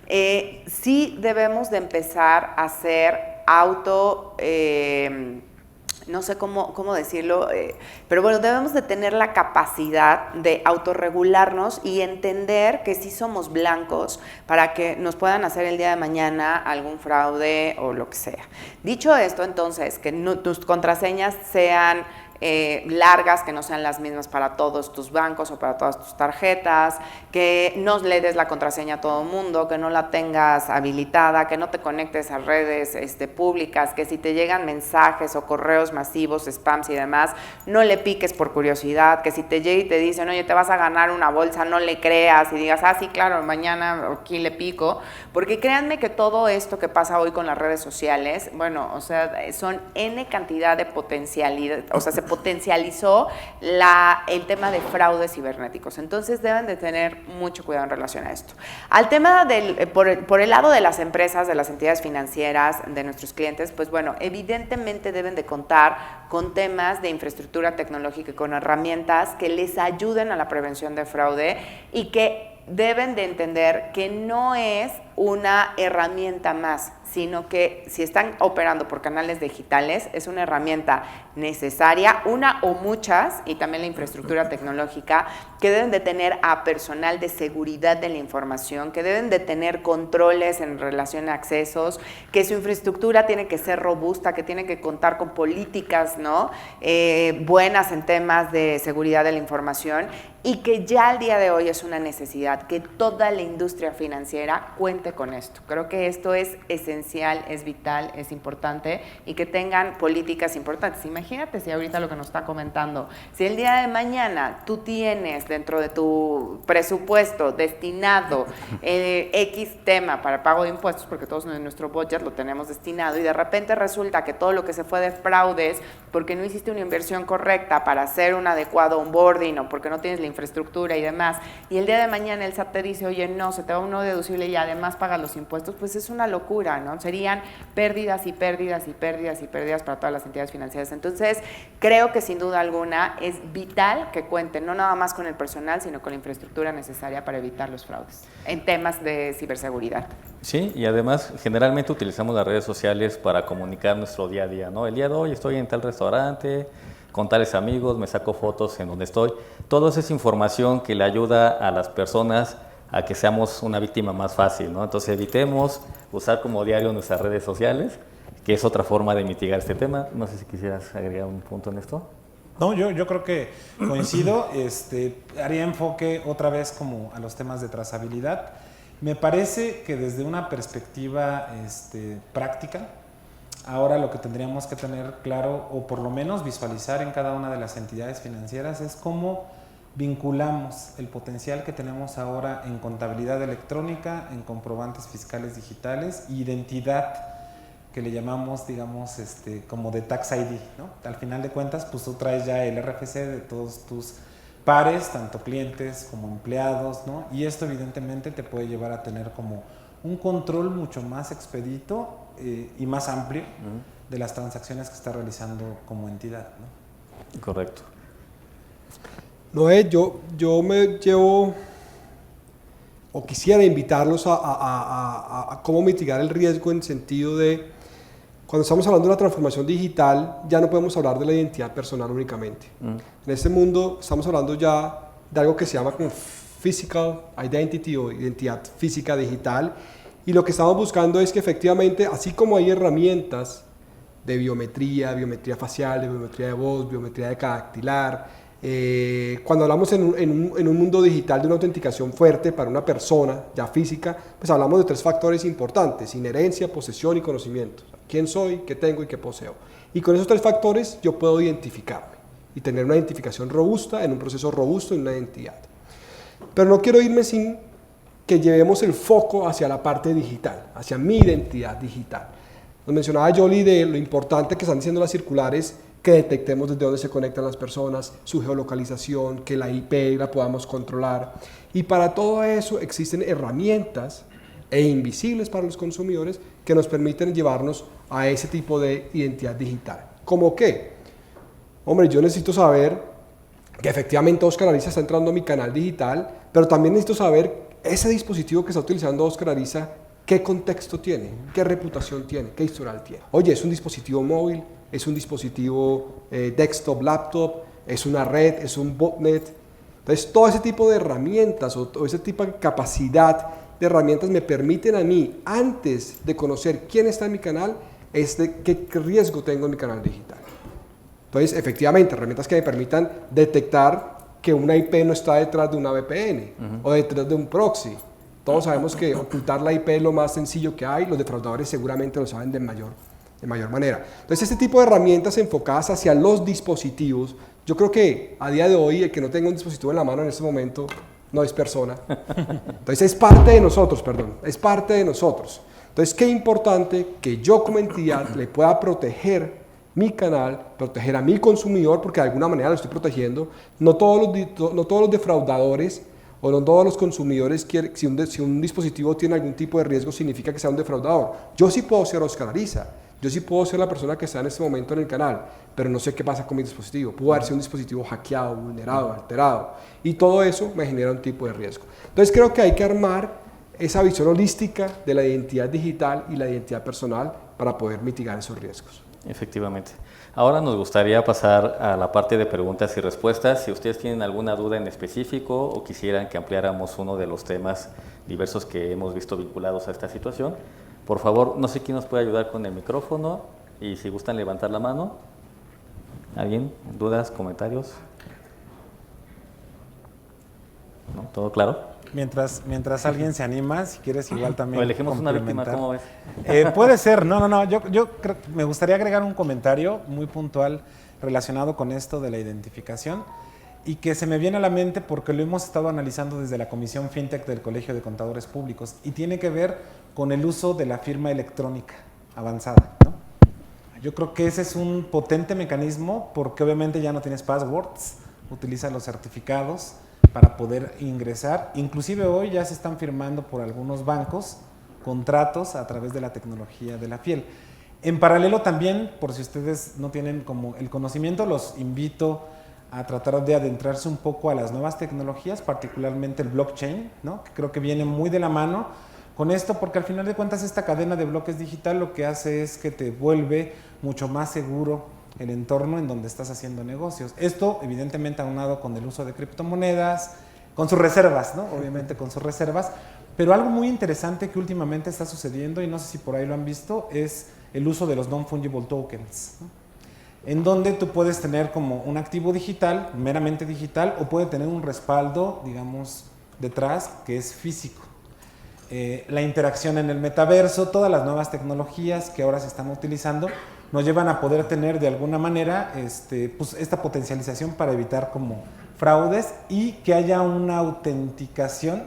Sí debemos de empezar a hacer no sé cómo decirlo, pero bueno, debemos de tener la capacidad de autorregularnos y entender que sí somos blancos para que nos puedan hacer el día de mañana algún fraude o lo que sea. Dicho esto, entonces, que tus contraseñas sean largas, que no sean las mismas para todos tus bancos o para todas tus tarjetas, que no le des la contraseña a todo el mundo, que no la tengas habilitada, que no te conectes a redes públicas, que si te llegan mensajes o correos masivos, spams y demás, no le piques por curiosidad, que si te llega y te dicen, oye, te vas a ganar una bolsa, no le creas y digas, sí, claro, mañana aquí le pico, porque créanme que todo esto que pasa hoy con las redes sociales, bueno, o sea, son N cantidad de potencialidad, o sea, se potencializó el tema de fraudes cibernéticos. Entonces deben de tener mucho cuidado en relación a esto. Al tema por el lado de las empresas, de las entidades financieras, de nuestros clientes, pues bueno, evidentemente deben de contar con temas de infraestructura tecnológica y con herramientas que les ayuden a la prevención de fraude y que deben de entender que no es una herramienta más, sino que si están operando por canales digitales, es una herramienta necesaria, una o muchas, y también la infraestructura tecnológica, que deben de tener a personal de seguridad de la información, que deben de tener controles en relación a accesos, que su infraestructura tiene que ser robusta, que tiene que contar con políticas, ¿no? Buenas en temas de seguridad de la información, y que ya al día de hoy es una necesidad que toda la industria financiera cuente con esto. Creo que esto es esencial, es vital, es importante, y que tengan políticas importantes. Imagínate si ahorita lo que nos está comentando, si el día de mañana tú tienes dentro de tu presupuesto destinado X tema para pago de impuestos, porque todos en nuestro budget lo tenemos destinado, y de repente resulta que todo lo que se fue de fraudes porque no hiciste una inversión correcta para hacer un adecuado onboarding o porque no tienes la infraestructura y demás, y el día de mañana el SAT te dice, oye, no, se te va uno deducible y además pagas los impuestos, pues es una locura, ¿no? Serían pérdidas y pérdidas y pérdidas y pérdidas para todas las entidades financieras. Entonces, creo que sin duda alguna es vital que cuenten no nada más con el personal, sino con la infraestructura necesaria para evitar los fraudes en temas de ciberseguridad. Sí, y además generalmente utilizamos las redes sociales para comunicar nuestro día a día, ¿no? El día de hoy estoy en tal restaurante, con tales amigos, me saco fotos en donde estoy. Toda esa información que le ayuda a las personas a que seamos una víctima más fácil, ¿no? Entonces evitemos usar como diario nuestras redes sociales, que es otra forma de mitigar este tema. No sé si quisieras agregar un punto en esto. No, yo creo que coincido. Haría enfoque otra vez como a los temas de trazabilidad. Me parece que desde una perspectiva práctica, ahora lo que tendríamos que tener claro, o por lo menos visualizar en cada una de las entidades financieras, es cómo vinculamos el potencial que tenemos ahora en contabilidad electrónica, en comprobantes fiscales digitales, identidad que le llamamos, digamos, como de Tax ID, ¿no? Al final de cuentas, pues tú traes ya el RFC de todos tus pares, tanto clientes como empleados, ¿no? Y esto evidentemente te puede llevar a tener como un control mucho más expedito y más amplio de las transacciones que está realizando como entidad, ¿no? Correcto. Noé, yo me llevo o quisiera invitarlos a cómo mitigar el riesgo en sentido de, cuando estamos hablando de la transformación digital, ya no podemos hablar de la identidad personal únicamente. En este mundo estamos hablando ya de algo que se llama como physical identity o identidad física digital, y lo que estamos buscando es que efectivamente, así como hay herramientas de biometría facial, de biometría de voz, biometría de dactilar, cuando hablamos en un mundo digital de una autenticación fuerte para una persona ya física, pues hablamos de tres factores importantes: inherencia, posesión y conocimiento. ¿Quién soy, qué tengo y qué poseo? Y con esos tres factores yo puedo identificarme. y tener una identificación robusta en un proceso robusto en una identidad. Pero no quiero irme sin que llevemos el foco hacia la parte digital, hacia mi identidad digital. Nos mencionaba Yoli de lo importante que están diciendo las circulares, que detectemos desde dónde se conectan las personas, su geolocalización, que la IP la podamos controlar. Y para todo eso existen herramientas invisibles para los consumidores que nos permiten llevarnos a ese tipo de identidad digital. ¿Cómo qué? Hombre, yo necesito saber que efectivamente Oscar Ariza está entrando a mi canal digital, pero también necesito saber ese dispositivo que está utilizando Oscar Ariza, qué contexto tiene, qué reputación tiene, qué historial tiene. Oye, es un dispositivo móvil, es un dispositivo desktop, laptop, es una red, es un botnet. Entonces, todo ese tipo de herramientas o ese tipo de capacidad de herramientas me permiten a mí, antes de conocer quién está en mi canal, es de qué riesgo tengo en mi canal digital. Entonces, efectivamente, herramientas que me permitan detectar que una IP no está detrás de una VPN o detrás de un proxy. Todos sabemos que ocultar la IP es lo más sencillo que hay, los defraudadores seguramente lo saben de mayor manera. Entonces, este tipo de herramientas enfocadas hacia los dispositivos, yo creo que a día de hoy el que no tenga un dispositivo en la mano en este momento no es persona. Entonces, es parte de nosotros, es parte de nosotros. Entonces, qué importante que yo como entidad le pueda proteger mi canal, proteger a mi consumidor, porque de alguna manera lo estoy protegiendo. No todos los defraudadores o no todos los consumidores quieren, si un dispositivo tiene algún tipo de riesgo, significa que sea un defraudador. Yo sí puedo ser Oscar Ariza, yo sí puedo ser la persona que está en este momento en el canal, pero no sé qué pasa con mi dispositivo. Pudo haber sido un dispositivo hackeado, vulnerado, alterado, y todo eso me genera un tipo de riesgo. Entonces creo que hay que armar esa visión holística de la identidad digital y la identidad personal para poder mitigar esos riesgos. Efectivamente. Ahora nos gustaría pasar a la parte de preguntas y respuestas. Si ustedes tienen alguna duda en específico o quisieran que ampliáramos uno de los temas diversos que hemos visto vinculados a esta situación, por favor, no sé quién nos puede ayudar con el micrófono y si gustan levantar la mano. ¿Alguien? ¿Dudas? ¿Comentarios? ¿No? ¿Todo claro? Mientras alguien se anima, si quieres igual también O elegimos una víctima, ¿cómo ves? Puede ser, no, yo me gustaría agregar un comentario muy puntual relacionado con esto de la identificación y que se me viene a la mente porque lo hemos estado analizando desde la Comisión FinTech del Colegio de Contadores Públicos y tiene que ver con el uso de la firma electrónica avanzada, ¿no? Yo creo que ese es un potente mecanismo porque obviamente ya no tienes passwords, utilizas los certificados para poder ingresar. Inclusive hoy ya se están firmando por algunos bancos contratos a través de la tecnología de la Fiel. En paralelo también, por si ustedes no tienen como el conocimiento, los invito a tratar de adentrarse un poco a las nuevas tecnologías, particularmente el blockchain, ¿no? Que creo que viene muy de la mano con esto, porque al final de cuentas esta cadena de bloques digital lo que hace es que te vuelve mucho más seguro el entorno en donde estás haciendo negocios. Esto, evidentemente, aunado con el uso de criptomonedas, con sus reservas, ¿no? Obviamente con sus reservas, pero algo muy interesante que últimamente está sucediendo, y no sé si por ahí lo han visto, es el uso de los non-fungible tokens, ¿no? En donde tú puedes tener como un activo digital, meramente digital, o puede tener un respaldo, digamos, detrás, que es físico. La interacción en el metaverso, todas las nuevas tecnologías que ahora se están utilizando, nos llevan a poder tener de alguna manera pues esta potencialización para evitar como fraudes y que haya una autenticación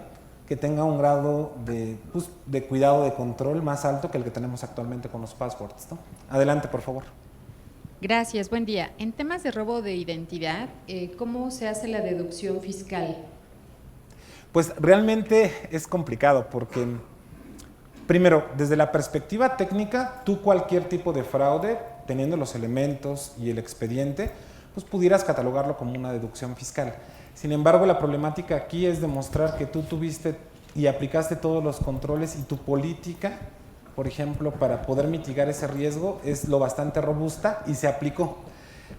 que tenga un grado de cuidado, de control más alto que el que tenemos actualmente con los passwords, ¿no? Adelante, por favor. Gracias, buen día. En temas de robo de identidad, ¿cómo se hace la deducción fiscal? Pues realmente es complicado porque, primero, desde la perspectiva técnica, tú cualquier tipo de fraude, teniendo los elementos y el expediente, pues pudieras catalogarlo como una deducción fiscal. Sin embargo, la problemática aquí es demostrar que tú tuviste y aplicaste todos los controles y tu política, por ejemplo, para poder mitigar ese riesgo, es lo bastante robusta y se aplicó.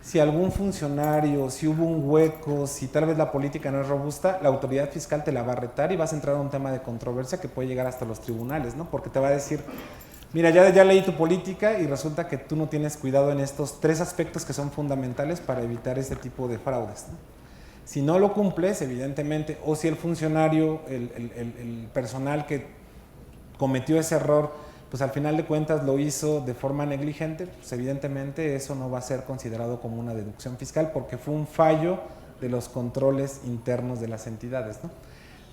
Si algún funcionario, si hubo un hueco, si tal vez la política no es robusta, la autoridad fiscal te la va a retar y vas a entrar a un tema de controversia que puede llegar hasta los tribunales, ¿no? Porque te va a decir, mira, ya leí tu política y resulta que tú no tienes cuidado en estos 3 aspectos que son fundamentales para evitar ese tipo de fraudes, ¿no? Si no lo cumples, evidentemente, o si el funcionario, el personal que cometió ese error, pues al final de cuentas lo hizo de forma negligente, pues evidentemente eso no va a ser considerado como una deducción fiscal porque fue un fallo de los controles internos de las entidades, ¿no?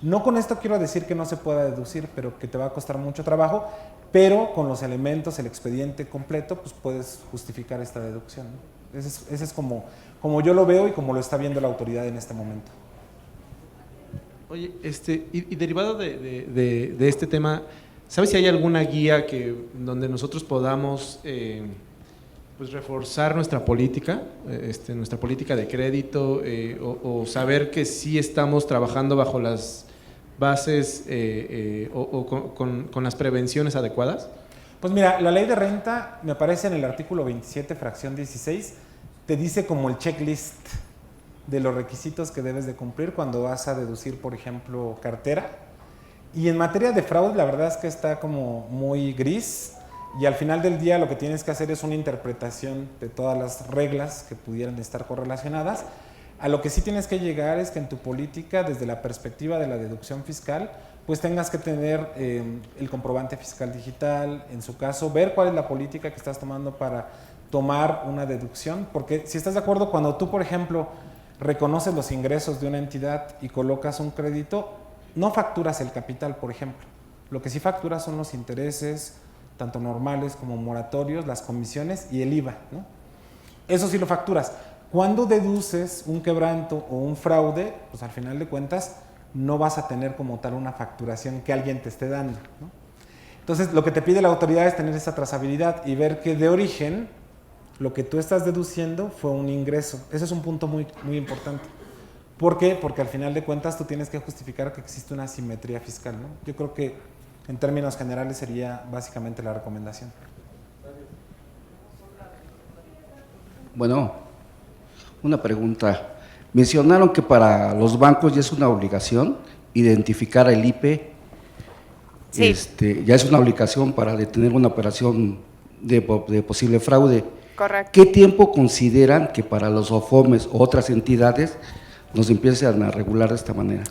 No con esto quiero decir que no se pueda deducir, pero que te va a costar mucho trabajo, pero con los elementos, el expediente completo, pues puedes justificar esta deducción, ¿no? Ese es como yo lo veo y como lo está viendo la autoridad en este momento. Oye, y derivado de este tema, ¿sabes si hay alguna guía donde nosotros podamos pues reforzar nuestra política de crédito o saber que sí estamos trabajando bajo las bases con las prevenciones adecuadas? Pues mira, la ley de renta, me parece en el artículo 27, fracción 16, te dice como el checklist de los requisitos que debes de cumplir cuando vas a deducir, por ejemplo, cartera. Y en materia de fraude, la verdad es que está como muy gris y al final del día lo que tienes que hacer es una interpretación de todas las reglas que pudieran estar correlacionadas. A lo que sí tienes que llegar es que en tu política, desde la perspectiva de la deducción fiscal, pues tengas que tener el comprobante fiscal digital, en su caso, ver cuál es la política que estás tomando para tomar una deducción, porque si estás de acuerdo, cuando tú, por ejemplo, reconoces los ingresos de una entidad y colocas un crédito, no facturas el capital, por ejemplo. Lo que sí facturas son los intereses, tanto normales como moratorios, las comisiones y el IVA, ¿no? Eso sí lo facturas. Cuando deduces un quebranto o un fraude, pues al final de cuentas no vas a tener como tal una facturación que alguien te esté dando, ¿no? Entonces, lo que te pide la autoridad es tener esa trazabilidad y ver que de origen lo que tú estás deduciendo fue un ingreso. Ese es un punto muy, muy importante. ¿Por qué? Porque al final de cuentas tú tienes que justificar que existe una asimetría fiscal, ¿no? Yo creo que en términos generales sería básicamente la recomendación. Bueno, una pregunta. Mencionaron que para los bancos ya es una obligación identificar el IPE. Sí. Ya es una obligación para detener una operación de posible fraude. Correcto. ¿Qué tiempo consideran que para los OFOMES o otras entidades nos empiecen a regular de esta manera?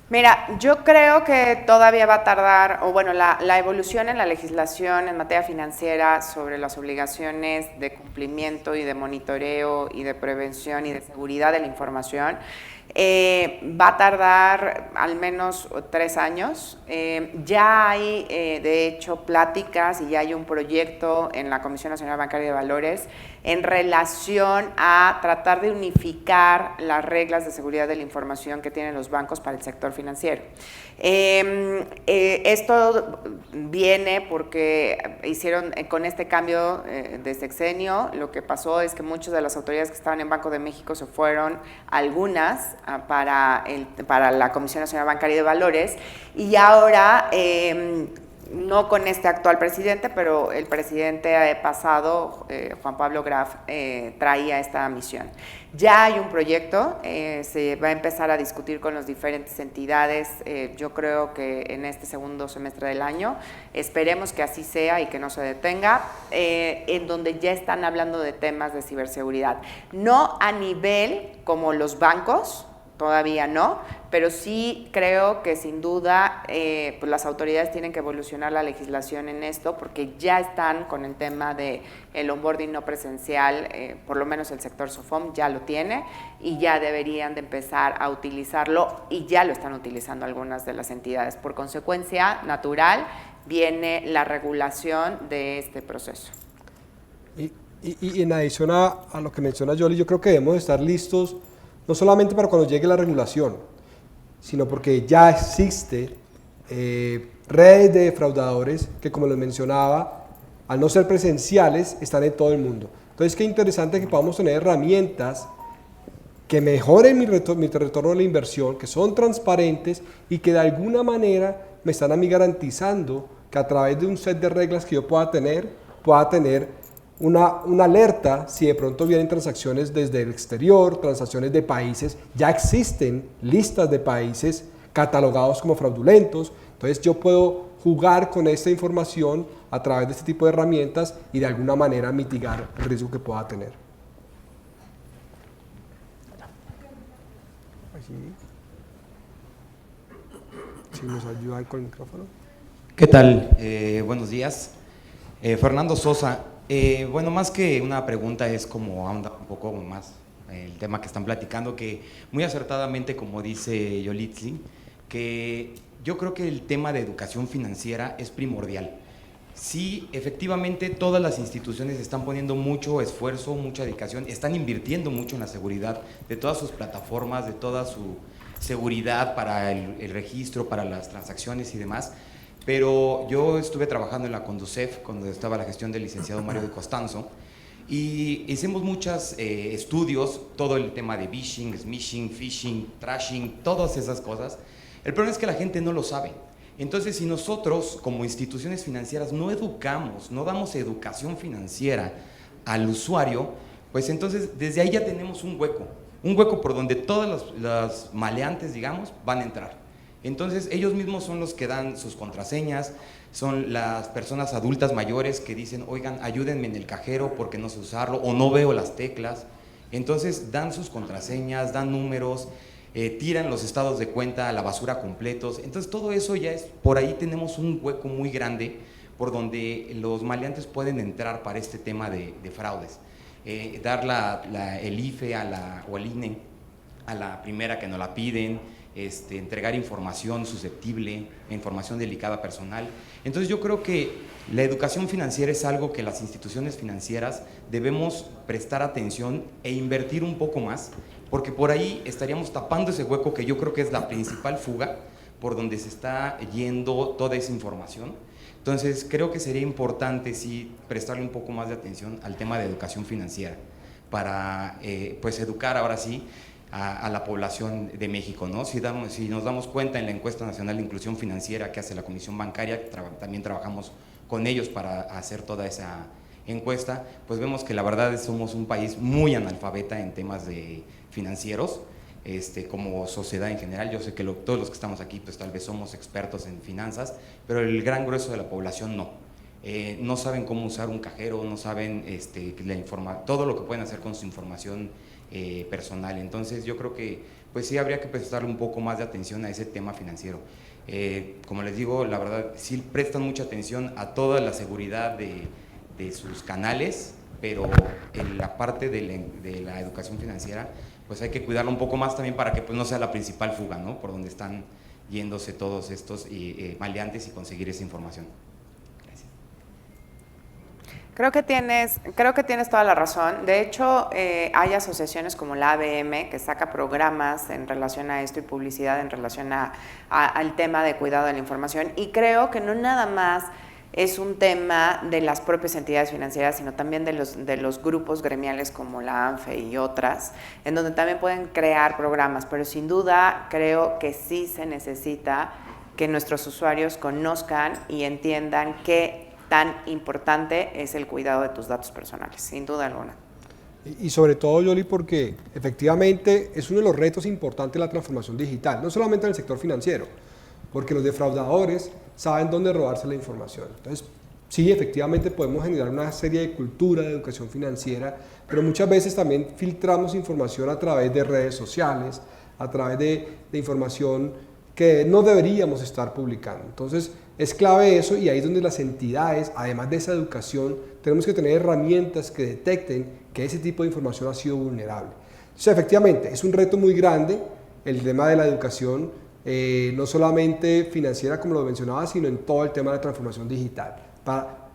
Mira, yo creo que todavía va a tardar, o bueno, la evolución en la legislación en materia financiera sobre las obligaciones de cumplimiento y de monitoreo y de prevención y de seguridad de la información, va a tardar al menos 3 años. Ya hay, de hecho, pláticas y ya hay un proyecto en la Comisión Nacional Bancaria de Valores en relación a tratar de unificar las reglas de seguridad de la información que tienen los bancos para el sector financiero. Esto viene porque hicieron con este cambio de sexenio, lo que pasó es que muchas de las autoridades que estaban en Banco de México se fueron, algunas para la Comisión Nacional Bancaria de Valores, y ahora no con este actual presidente, pero el presidente pasado, Juan Pablo Graf, traía esta misión. Ya hay un proyecto, se va a empezar a discutir con las diferentes entidades, yo creo que en este segundo semestre del año, esperemos que así sea y que no se detenga, en donde ya están hablando de temas de ciberseguridad. No a nivel como los bancos, todavía no, pero sí creo que sin duda pues las autoridades tienen que evolucionar la legislación en esto porque ya están con el tema de el onboarding no presencial, por lo menos el sector SOFOM ya lo tiene y ya deberían de empezar a utilizarlo y ya lo están utilizando algunas de las entidades. Por consecuencia natural viene la regulación de este proceso. Y en adición a lo que menciona Yoli, yo creo que debemos estar listos no solamente para cuando llegue la regulación, sino porque ya existe redes de defraudadores que, como les mencionaba, al no ser presenciales, están en todo el mundo. Entonces, qué interesante que podamos tener herramientas que mejoren mi retorno de la inversión, que son transparentes y que de alguna manera me están a mí garantizando que a través de un set de reglas que yo pueda tener una alerta si de pronto vienen transacciones desde el exterior, transacciones de países, ya existen listas de países catalogados como fraudulentos, entonces yo puedo jugar con esta información a través de este tipo de herramientas y de alguna manera mitigar el riesgo que pueda tener. Si nos ayudan con el micrófono. ¿Qué tal? Buenos días. Fernando Sosa. Bueno, más que una pregunta es como ahondar un poco más el tema que están platicando, que muy acertadamente, como dice Yolitzli, que yo creo que el tema de educación financiera es primordial. Sí, efectivamente, todas las instituciones están poniendo mucho esfuerzo, mucha dedicación, están invirtiendo mucho en la seguridad de todas sus plataformas, de toda su seguridad para el registro, para las transacciones y demás. Pero yo estuve trabajando en la Conducef cuando estaba la gestión del licenciado Mario de Costanzo, y hicimos muchos estudios, todo el tema de vishing, smishing, phishing, trashing, todas esas cosas. El problema es que la gente no lo sabe. Entonces, si nosotros como instituciones financieras no educamos, no damos educación financiera al usuario, pues entonces desde ahí ya tenemos un hueco por donde todas las maleantes, digamos, van a entrar. Entonces, ellos mismos son los que dan sus contraseñas, son las personas adultas mayores que dicen, oigan, ayúdenme en el cajero porque no sé usarlo, o no veo las teclas. Entonces, dan sus contraseñas, dan números, tiran los estados de cuenta a la basura completos. Entonces, todo eso ya es, por ahí tenemos un hueco muy grande por donde los maleantes pueden entrar para este tema de fraudes. Dar el IFE o el INE a la primera que nos la piden, entregar información susceptible, información delicada personal. Entonces yo creo que la educación financiera es algo que las instituciones financieras debemos prestar atención e invertir un poco más, porque por ahí estaríamos tapando ese hueco que yo creo que es la principal fuga por donde se está yendo toda esa información. Entonces creo que sería importante sí prestarle un poco más de atención al tema de educación financiera para pues educar ahora sí a la población de México, ¿no? Si nos damos cuenta en la encuesta nacional de inclusión financiera que hace la Comisión Bancaria, también trabajamos con ellos para hacer toda esa encuesta, pues vemos que la verdad somos un país muy analfabeta en temas de financieros, como sociedad en general. Yo sé que todos los que estamos aquí pues tal vez somos expertos en finanzas, pero el gran grueso de la población no. No saben cómo usar un cajero, no saben todo lo que pueden hacer con su información personal. Entonces yo creo que pues sí habría que prestarle un poco más de atención a ese tema financiero. Como les digo, la verdad sí prestan mucha atención a toda la seguridad de sus canales, pero en la parte de la educación financiera pues hay que cuidarla un poco más también para que pues no sea la principal fuga, ¿no? Por donde están yéndose todos estos maleantes y conseguir esa información. Creo que tienes toda la razón. De hecho, hay asociaciones como la ABM que saca programas en relación a esto y publicidad en relación al tema de cuidado de la información. Y creo que no nada más es un tema de las propias entidades financieras, sino también de los grupos gremiales como la ANFE y otras, en donde también pueden crear programas. Pero sin duda creo que sí se necesita que nuestros usuarios conozcan y entiendan que tan importante es el cuidado de tus datos personales, sin duda alguna. Y sobre todo, Yoli, porque efectivamente es uno de los retos importantes de la transformación digital, no solamente en el sector financiero, porque los defraudadores saben dónde robarse la información. Entonces, sí, efectivamente podemos generar una serie de cultura de educación financiera, pero muchas veces también filtramos información a través de redes sociales, a través de información que no deberíamos estar publicando. Entonces, es clave eso, y ahí es donde las entidades, además de esa educación, tenemos que tener herramientas que detecten que ese tipo de información ha sido vulnerable. Entonces, efectivamente, es un reto muy grande el tema de la educación, no solamente financiera como lo mencionaba, sino en todo el tema de la transformación digital.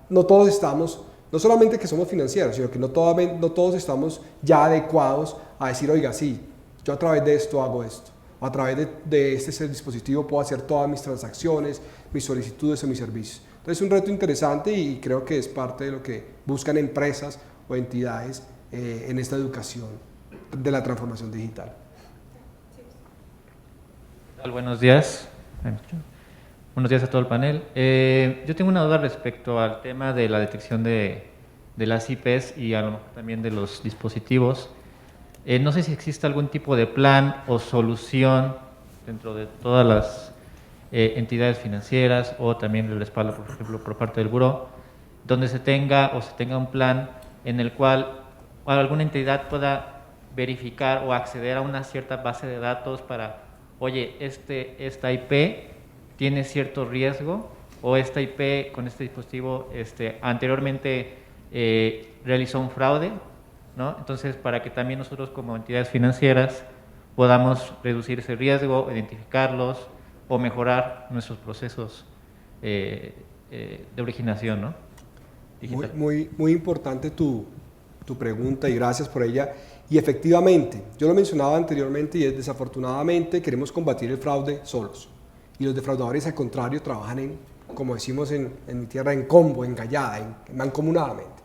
No todos estamos, no solamente que somos financieros, sino que no todos estamos ya adecuados a decir, oiga, sí, yo a través de esto hago esto. A través de este dispositivo puedo hacer todas mis transacciones, mis solicitudes o mis servicios. Entonces es un reto interesante y creo que es parte de lo que buscan empresas o entidades en esta educación de la transformación digital. ¿Qué tal? Buenos días. Buenos días a todo el panel. Yo tengo una duda respecto al tema de la detección de las IPs y a lo mejor también de los dispositivos. No sé si existe algún tipo de plan o solución dentro de todas las entidades financieras o también el respaldo, por ejemplo, por parte del buró, donde se tenga un plan en el cual alguna entidad pueda verificar o acceder a una cierta base de datos para, oye, esta IP tiene cierto riesgo o esta IP con este dispositivo anteriormente realizó un fraude, ¿no? Entonces, para que también nosotros como entidades financieras podamos reducir ese riesgo, identificarlos o mejorar nuestros procesos de originación, ¿no? Digital. Muy importante tu pregunta y gracias por ella. Y efectivamente, yo lo mencionaba anteriormente y desafortunadamente queremos combatir el fraude solos. Y los defraudadores, al contrario, trabajan como decimos en mi tierra, en combo, en gallada, mancomunadamente.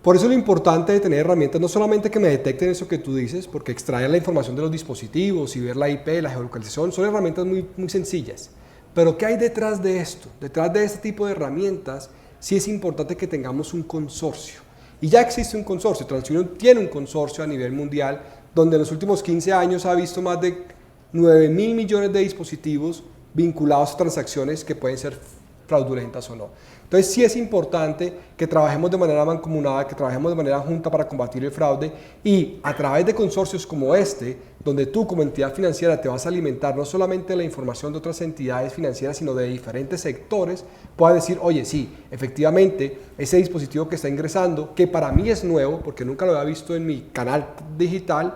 Por eso lo importante de tener herramientas, no solamente que me detecten eso que tú dices, porque extraer la información de los dispositivos y ver la IP, la geolocalización, son herramientas muy sencillas. Pero ¿qué hay detrás de esto? Detrás de este tipo de herramientas, sí es importante que tengamos un consorcio. Y ya existe un consorcio, TransUnion tiene un consorcio a nivel mundial, donde en los últimos 15 años ha visto más de 9.000 millones de dispositivos vinculados a transacciones que pueden ser fraudulentas o no. Entonces sí es importante que trabajemos de manera mancomunada, que trabajemos de manera junta para combatir el fraude y a través de consorcios como este, donde tú como entidad financiera te vas a alimentar no solamente de la información de otras entidades financieras, sino de diferentes sectores, puedas decir, oye, sí, efectivamente, ese dispositivo que está ingresando, que para mí es nuevo, porque nunca lo había visto en mi canal digital,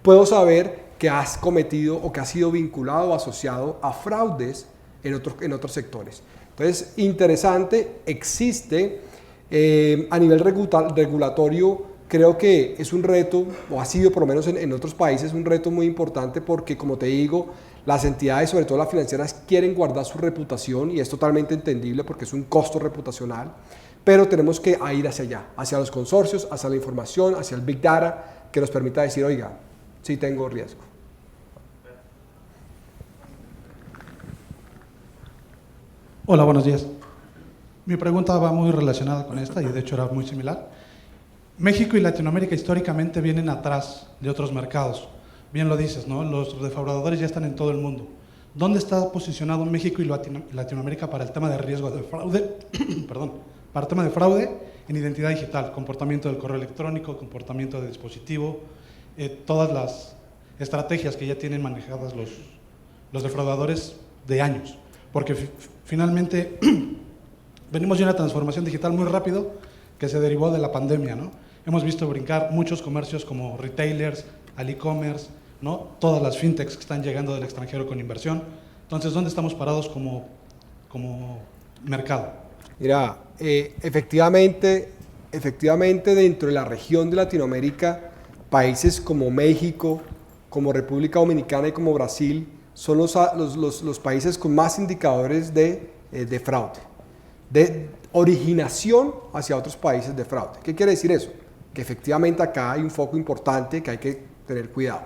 puedo saber que has cometido o que has sido vinculado o asociado a fraudes en otros sectores. Entonces, interesante, existe a nivel regulatorio, creo que es un reto, o ha sido por lo menos en otros países un reto muy importante porque, como te digo, las entidades, sobre todo las financieras, quieren guardar su reputación y es totalmente entendible porque es un costo reputacional, pero tenemos que ir hacia allá, hacia los consorcios, hacia la información, hacia el Big Data, que nos permita decir, oiga, sí tengo riesgo. Hola, buenos días. Mi pregunta va muy relacionada con esta y de hecho era muy similar. México y Latinoamérica históricamente vienen atrás de otros mercados. Bien lo dices, ¿no? Los defraudadores ya están en todo el mundo. ¿Dónde está posicionado México y Latinoamérica para el tema de riesgo de fraude? Perdón, para el tema de fraude en identidad digital, comportamiento del correo electrónico, comportamiento de dispositivo, todas las estrategias que ya tienen manejadas los defraudadores de años? Porque finalmente venimos de una transformación digital muy rápido que se derivó de la pandemia, ¿no? Hemos visto brincar muchos comercios como retailers, al e-commerce, ¿no? Todas las fintechs que están llegando del extranjero con inversión. Entonces, ¿dónde estamos parados como mercado? Mira, efectivamente dentro de la región de Latinoamérica, países como México, como República Dominicana y como Brasil, son los países con más indicadores de fraude, de originación hacia otros países de fraude. ¿Qué quiere decir eso? Que efectivamente acá hay un foco importante que hay que tener cuidado.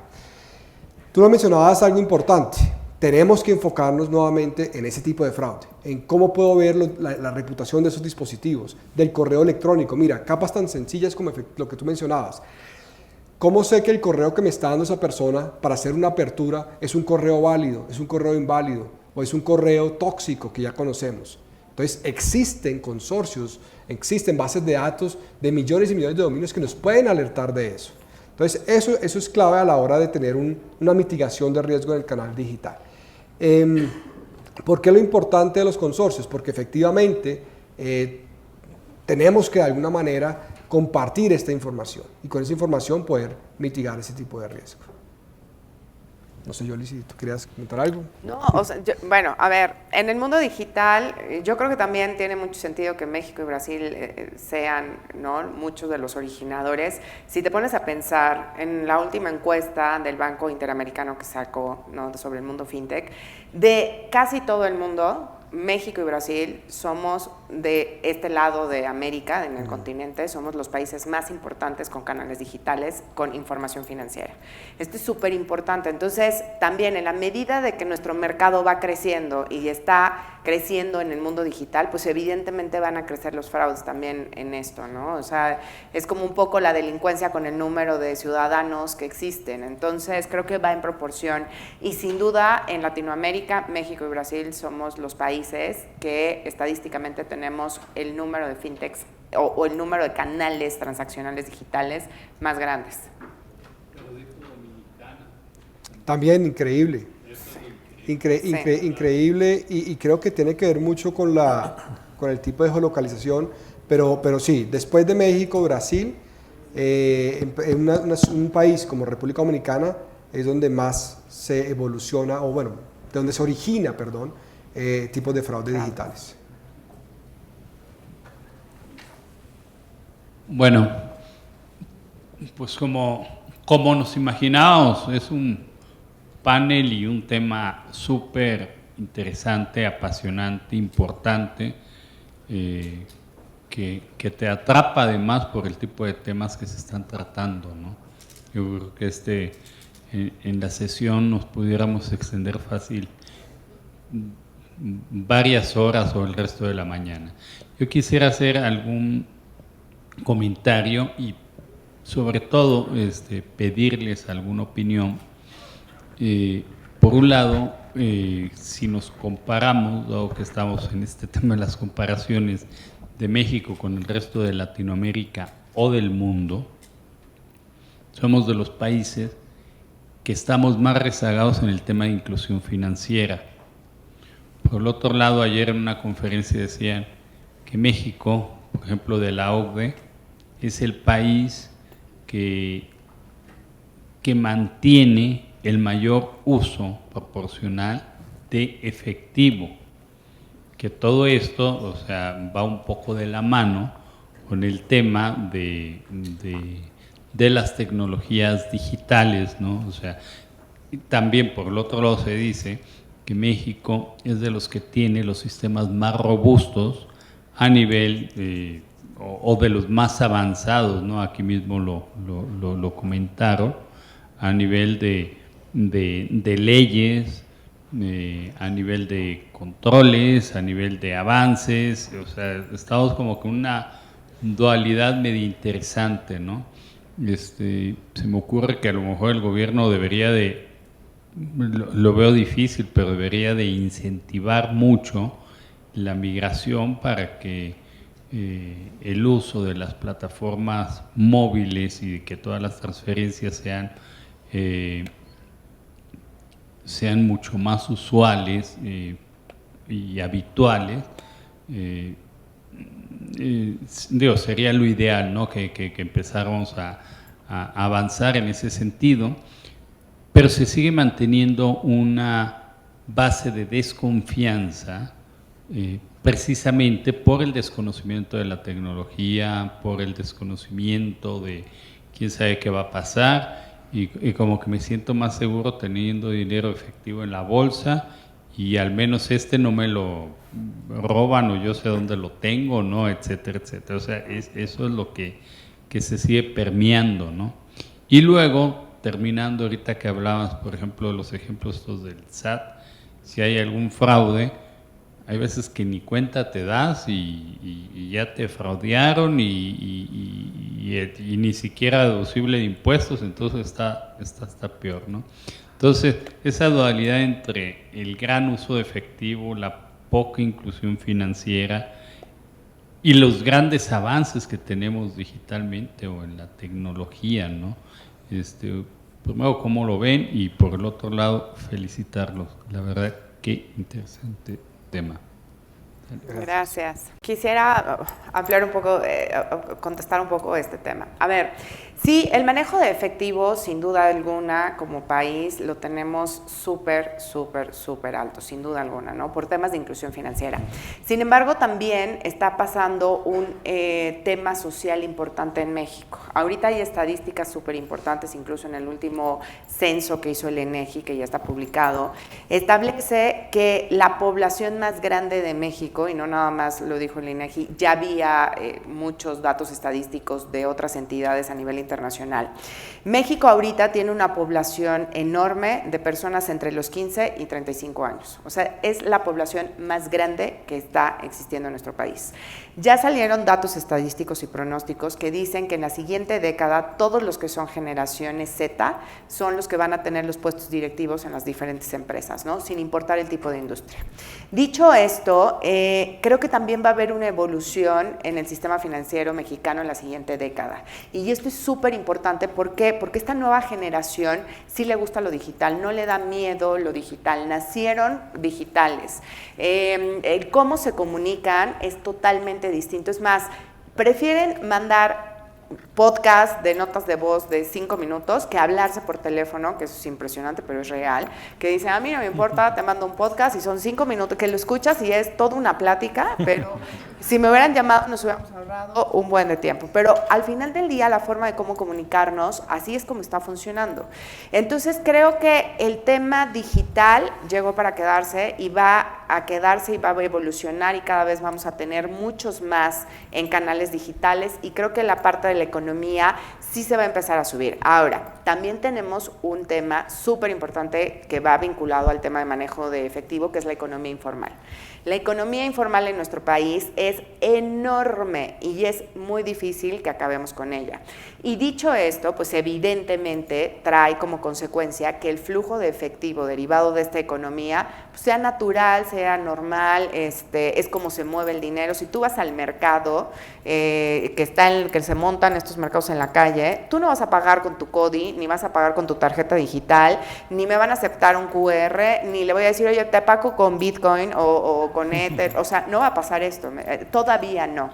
Tú lo mencionabas algo importante, tenemos que enfocarnos nuevamente en ese tipo de fraude, en cómo puedo ver la reputación de esos dispositivos, del correo electrónico. Mira, capas tan sencillas como lo que tú mencionabas. ¿Cómo sé que el correo que me está dando esa persona para hacer una apertura es un correo válido, es un correo inválido o es un correo tóxico que ya conocemos? Entonces existen consorcios, existen bases de datos de millones y millones de dominios que nos pueden alertar de eso. Entonces eso es clave a la hora de tener una mitigación de riesgo en el canal digital. ¿Por qué lo importante de los consorcios? Porque efectivamente tenemos que de alguna manera compartir esta información y con esa información poder mitigar ese tipo de riesgo. No sé, Yoli, si tú querías comentar algo. No, o sea, bueno, a ver, en el mundo digital yo creo que también tiene mucho sentido que México y Brasil sean, ¿no?, muchos de los originadores. Si te pones a pensar en la última encuesta del Banco Interamericano que sacó, ¿no?, sobre el mundo fintech, de casi todo el mundo, México y Brasil somos de este lado de América, en el continente, somos los países más importantes con canales digitales, con información financiera. Esto es súper importante. Entonces, también en la medida de que nuestro mercado va creciendo y está creciendo en el mundo digital, pues evidentemente van a crecer los fraudes también en esto, ¿no? O sea, es como un poco la delincuencia con el número de ciudadanos que existen. Entonces, creo que va en proporción. Y sin duda, en Latinoamérica, México y Brasil somos los países que estadísticamente tenemos el número de fintechs o el número de canales transaccionales digitales más grandes. También increíble. Increíble, y creo que tiene que ver mucho con el tipo de geolocalización, pero sí, después de México, Brasil, un país como República Dominicana es donde más se evoluciona, o bueno, de donde se origina, perdón, tipos de fraudes digitales. Bueno, pues como nos imaginábamos, es un panel y un tema súper interesante, apasionante, importante, que te atrapa además por el tipo de temas que se están tratando, ¿no? Yo creo que en la sesión nos pudiéramos extender fácil varias horas o el resto de la mañana. Yo quisiera hacer algún comentario y sobre todo pedirles alguna opinión. Por un lado, si nos comparamos, dado que estamos en este tema de las comparaciones de México con el resto de Latinoamérica o del mundo, somos de los países que estamos más rezagados en el tema de inclusión financiera. Por el otro lado, ayer en una conferencia decían que México, por ejemplo, de la OCDE, es el país que mantiene el mayor uso proporcional de efectivo. Que todo esto, o sea, va un poco de la mano con el tema de las tecnologías digitales, ¿no? O sea, también por el otro lado se dice que México es de los que tiene los sistemas más robustos a nivel o de los más avanzados, ¿no? Aquí mismo lo comentaron, a nivel de leyes, a nivel de controles, a nivel de avances. O sea, estamos como con una dualidad medio interesante, ¿no? Se me ocurre que a lo mejor el gobierno debería de, lo veo difícil, pero debería de incentivar mucho la migración para que el uso de las plataformas móviles y que todas las transferencias sean mucho más usuales y habituales. Sería lo ideal, ¿no? que empezáramos a avanzar en ese sentido, pero se sigue manteniendo una base de desconfianza precisamente por el desconocimiento de la tecnología, por el desconocimiento de quién sabe qué va a pasar, y como que me siento más seguro teniendo dinero efectivo en la bolsa, y al menos no me lo roban o yo sé dónde lo tengo, ¿no? Etcétera, etcétera. O sea, eso es lo que se sigue permeando, ¿no? Y luego, terminando ahorita que hablabas, por ejemplo, de los ejemplos estos del SAT, si hay algún fraude, hay veces que ni cuenta te das y ya te fraudearon y ni siquiera deducible de impuestos, entonces está peor, ¿no? Entonces, esa dualidad entre el gran uso de efectivo, la poca inclusión financiera y los grandes avances que tenemos digitalmente o en la tecnología, ¿no? Primero, ¿cómo lo ven? Y por el otro lado, felicitarlos. La verdad, qué interesante tema. Gracias. Quisiera ampliar un poco, contestar un poco este tema. A ver, sí, el manejo de efectivo, sin duda alguna, como país, lo tenemos súper alto, sin duda alguna, ¿no? Por temas de inclusión financiera. Sin embargo, también está pasando un tema social importante en México. Ahorita hay estadísticas súper importantes, incluso en el último censo que hizo el INEGI, que ya está publicado, establece que la población más grande de México, y no nada más lo dijo el INEGI, ya había muchos datos estadísticos de otras entidades a nivel internacional. México ahorita tiene una población enorme de personas entre los 15 y 35 años. O sea, es la población más grande que está existiendo en nuestro país. Ya salieron datos estadísticos y pronósticos que dicen que en la siguiente década todos los que son generaciones Z son los que van a tener los puestos directivos en las diferentes empresas, ¿no? Sin importar el tipo de industria. Dicho esto, creo que también va a haber una evolución en el sistema financiero mexicano en la siguiente década. Y esto es súper importante. ¿Por qué? Porque esta nueva generación sí le gusta lo digital, no le da miedo lo digital, nacieron digitales. El cómo se comunican es totalmente distinto. Es más, prefieren mandar podcast de notas de voz de 5 minutos que hablarse por teléfono, que eso es impresionante, pero es real, que dicen, a mí no me importa, te mando un podcast y son 5 minutos, que lo escuchas y es toda una plática, pero si me hubieran llamado nos hubiéramos ahorrado un buen de tiempo. Pero al final del día la forma de cómo comunicarnos, así es como está funcionando. Entonces creo que el tema digital llegó para quedarse y va a quedarse y va a evolucionar y cada vez vamos a tener muchos más en canales digitales y creo que la parte de la economía sí se va a empezar a subir. Ahora, también tenemos un tema súper importante que va vinculado al tema de manejo de efectivo, que es la economía informal. La economía informal en nuestro país es enorme y es muy difícil que acabemos con ella. Y dicho esto, pues evidentemente trae como consecuencia que el flujo de efectivo derivado de esta economía pues, sea natural, sea normal, es como se mueve el dinero. Si tú vas al mercado, que se montan estos mercados en la calle, tú no vas a pagar con tu CODI, ni vas a pagar con tu tarjeta digital, ni me van a aceptar un QR, ni le voy a decir, oye, te pago con Bitcoin o con Ether, o sea, no va a pasar esto, todavía no.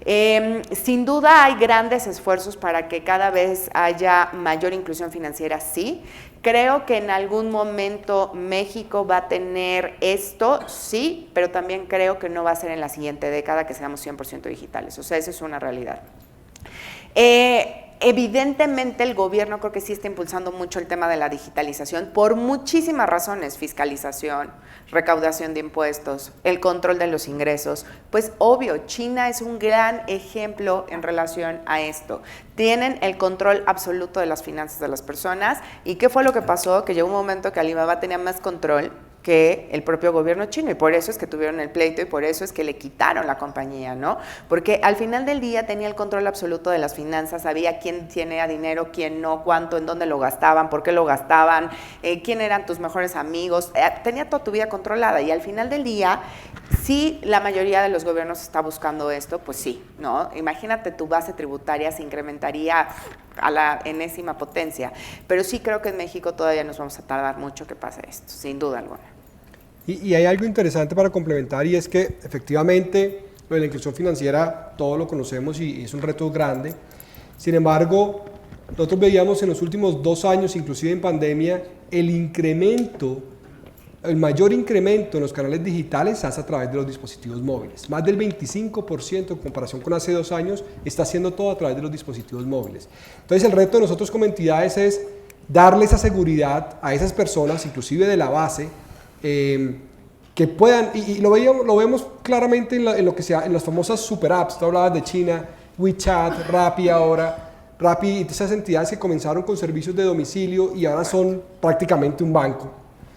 Sin duda hay grandes esfuerzos para que cada vez haya mayor inclusión financiera, sí. Creo que en algún momento México va a tener esto, sí, pero también creo que no va a ser en la siguiente década que seamos 100% digitales, o sea, eso es una realidad. Evidentemente el gobierno creo que sí está impulsando mucho el tema de la digitalización por muchísimas razones, fiscalización, recaudación de impuestos, el control de los ingresos. Pues obvio, China es un gran ejemplo en relación a esto. Tienen el control absoluto de las finanzas de las personas. ¿Y qué fue lo que pasó? Que llegó un momento que Alibaba tenía más control que el propio gobierno chino y por eso es que tuvieron el pleito y por eso es que le quitaron la compañía, ¿no? Porque al final del día tenía el control absoluto de las finanzas, sabía quién tenía dinero, quién no, cuánto, en dónde lo gastaban, por qué lo gastaban, quién eran tus mejores amigos, tenía toda tu vida controlada y al final del día, si la mayoría de los gobiernos está buscando esto, pues sí, ¿no? Imagínate tu base tributaria se incrementaría a la enésima potencia, pero sí creo que en México todavía nos vamos a tardar mucho que pase esto, sin duda alguna. Y hay algo interesante para complementar y es que efectivamente lo de la inclusión financiera todos lo conocemos y es un reto grande. Sin embargo, nosotros veíamos en los últimos 2 años, inclusive en pandemia, el mayor incremento en los canales digitales se hace a través de los dispositivos móviles. Más del 25% en comparación con hace 2 años está haciendo todo a través de los dispositivos móviles. Entonces el reto de nosotros como entidades es darle esa seguridad a esas personas, inclusive de la base, que puedan, y lo vemos claramente en lo que sea, en las famosas super apps. Tú hablabas de China, WeChat, Rappi ahora, Rappi, esas entidades que comenzaron con servicios de domicilio y ahora son prácticamente un banco.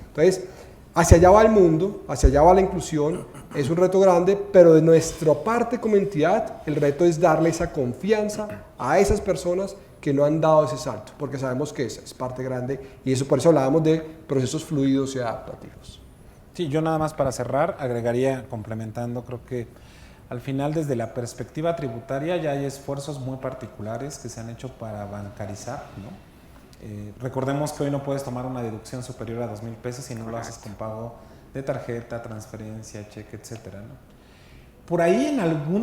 Entonces, hacia allá va el mundo, hacia allá va la inclusión, es un reto grande, pero de nuestra parte como entidad, el reto es darle esa confianza a esas personas que no han dado ese salto, porque sabemos que esa es parte grande y eso por eso hablábamos de procesos fluidos y adaptativos. Sí, yo nada más para cerrar, agregaría, complementando, creo que al final desde la perspectiva tributaria ya hay esfuerzos muy particulares que se han hecho para bancarizar, ¿no? Recordemos que hoy no puedes tomar una deducción superior a 2,000 pesos si no lo haces con pago de tarjeta, transferencia, cheque, etcétera, ¿no? Por ahí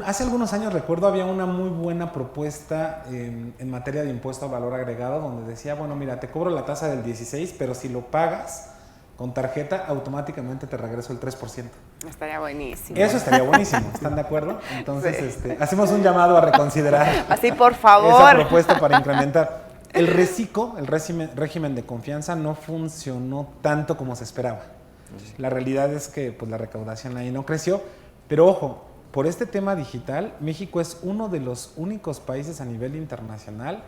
hace algunos años recuerdo había una muy buena propuesta en materia de impuesto al valor agregado donde decía, bueno, mira, te cobro la tasa del 16, pero si lo pagas con tarjeta, automáticamente te regreso el 3%. Estaría buenísimo. Eso estaría buenísimo, ¿están de acuerdo? Entonces, sí. Hacemos un llamado a reconsiderar. Así, por favor. Esa propuesta para incrementar. El RECICO, el régimen de confianza, no funcionó tanto como se esperaba. La realidad es que pues, la recaudación ahí no creció, pero ojo, por este tema digital, México es uno de los únicos países a nivel internacional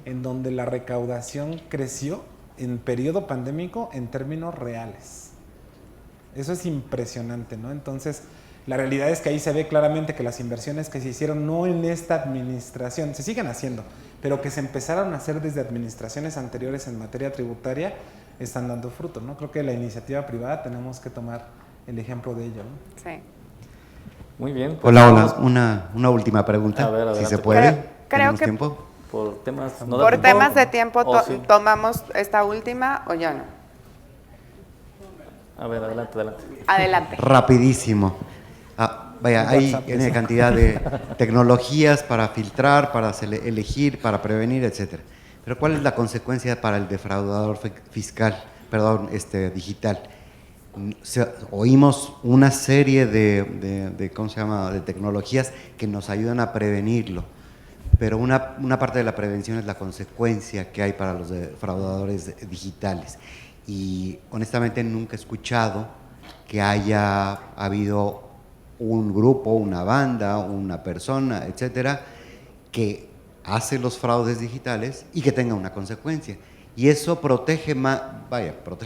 en donde la recaudación creció en periodo pandémico en términos reales. Eso es impresionante, ¿no? Entonces, la realidad es que ahí se ve claramente que las inversiones que se hicieron no en esta administración, se siguen haciendo, pero que se empezaron a hacer desde administraciones anteriores en materia tributaria, están dando fruto, ¿no? Creo que la iniciativa privada tenemos que tomar el ejemplo de ello, ¿no? Sí. Muy bien. Pues hola, una última pregunta, A ver, si se puede. Creo que tiempo? Por temas, de tiempo sí. tomamos esta última o ya no. A ver, adelante. Adelante. Rapidísimo. Vaya, hay una cantidad de tecnologías para filtrar, para elegir, para prevenir, etcétera. Pero ¿cuál es la consecuencia para el defraudador fiscal, digital? Oímos una serie de ¿cómo se llama?, de tecnologías que nos ayudan a prevenirlo, pero una parte de la prevención es la consecuencia que hay para los defraudadores digitales. Y honestamente nunca he escuchado que haya habido un grupo, una banda, una persona, etcétera, que hace los fraudes digitales y que tenga una consecuencia. Y eso protege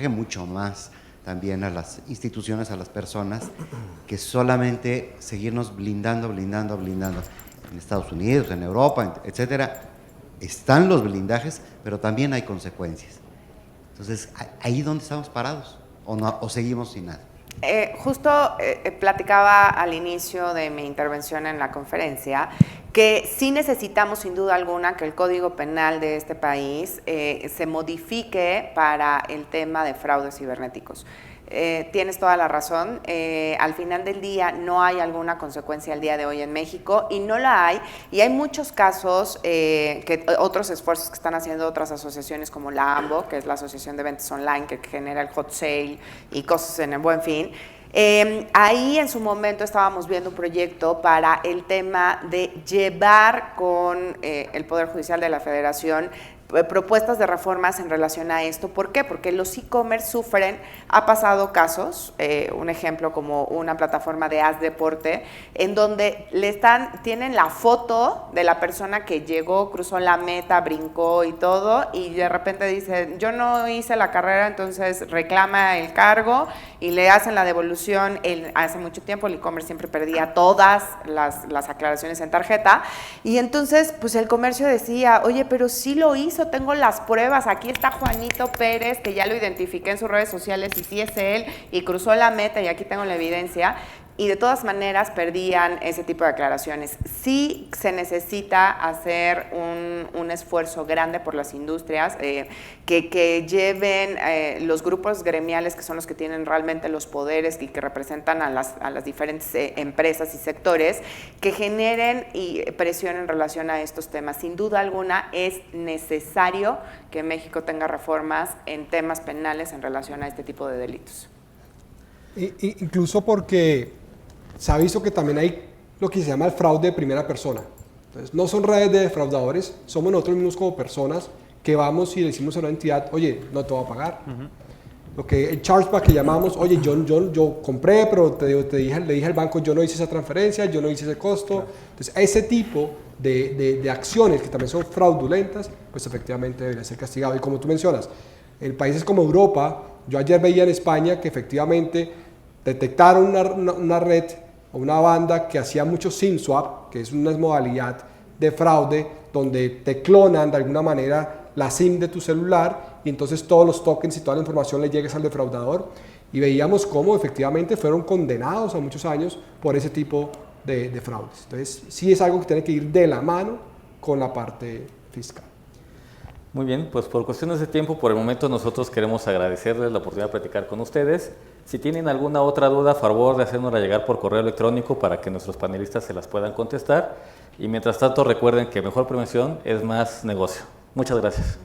mucho más también a las instituciones, a las personas, que solamente seguirnos blindando. En Estados Unidos, en Europa, etcétera, están los blindajes, pero también hay consecuencias. Entonces, ¿ahí dónde estamos parados? ¿O seguimos sin nada? Justo platicaba al inicio de mi intervención en la conferencia que sí necesitamos sin duda alguna que el Código Penal de este país se modifique para el tema de fraudes cibernéticos. Tienes toda la razón, al final del día no hay alguna consecuencia al día de hoy en México y no la hay, y hay muchos casos, otros esfuerzos que están haciendo otras asociaciones como la AMBO, que es la Asociación de Ventas Online, que genera el hot sale y cosas en el Buen Fin. Ahí en su momento estábamos viendo un proyecto para el tema de llevar con el Poder Judicial de la Federación propuestas de reformas en relación a esto. ¿Por qué? Porque los e-commerce sufren, ha pasado casos, un ejemplo como una plataforma de As Deporte, en donde tienen la foto de la persona que llegó, cruzó la meta, brincó y todo, y de repente dice, yo no hice la carrera, entonces reclama el cargo y le hacen la devolución. Hace mucho tiempo el e-commerce siempre perdía todas las aclaraciones en tarjeta, y entonces pues el comercio decía, oye, pero sí lo hizo, tengo las pruebas, aquí está Juanito Pérez, que ya lo identifiqué en sus redes sociales y sí es él, y cruzó la meta y aquí tengo la evidencia. Y de todas maneras perdían ese tipo de aclaraciones. Sí se necesita hacer un esfuerzo grande por las industrias, que lleven los grupos gremiales, que son los que tienen realmente los poderes y que representan a las diferentes empresas y sectores, que generen presión en relación a estos temas. Sin duda alguna es necesario que México tenga reformas en temas penales en relación a este tipo de delitos. Incluso porque se ha visto que también hay lo que se llama el fraude de primera persona. Entonces, no son redes de defraudadores, somos nosotros mismos como personas que vamos y le decimos a una entidad, oye, no te voy a pagar. Lo que el chargeback que llamamos, oye, yo compré, pero le dije al banco, yo no hice esa transferencia, yo no hice ese costo. Entonces, ese tipo de acciones que también son fraudulentas, pues efectivamente debería ser castigado. Y como tú mencionas, en países como Europa, yo ayer veía en España que efectivamente detectaron una red o una banda que hacía mucho SIM swap, que es una modalidad de fraude donde te clonan de alguna manera la SIM de tu celular y entonces todos los tokens y toda la información le llegues al defraudador, y veíamos cómo efectivamente fueron condenados a muchos años por ese tipo de fraudes. Entonces sí es algo que tiene que ir de la mano con la parte fiscal. Muy bien, pues por cuestiones de tiempo, por el momento nosotros queremos agradecerles la oportunidad de platicar con ustedes. Si tienen alguna otra duda, a favor de hacérnosla llegar por correo electrónico para que nuestros panelistas se las puedan contestar. Y mientras tanto, recuerden que mejor prevención es más negocio. Muchas gracias.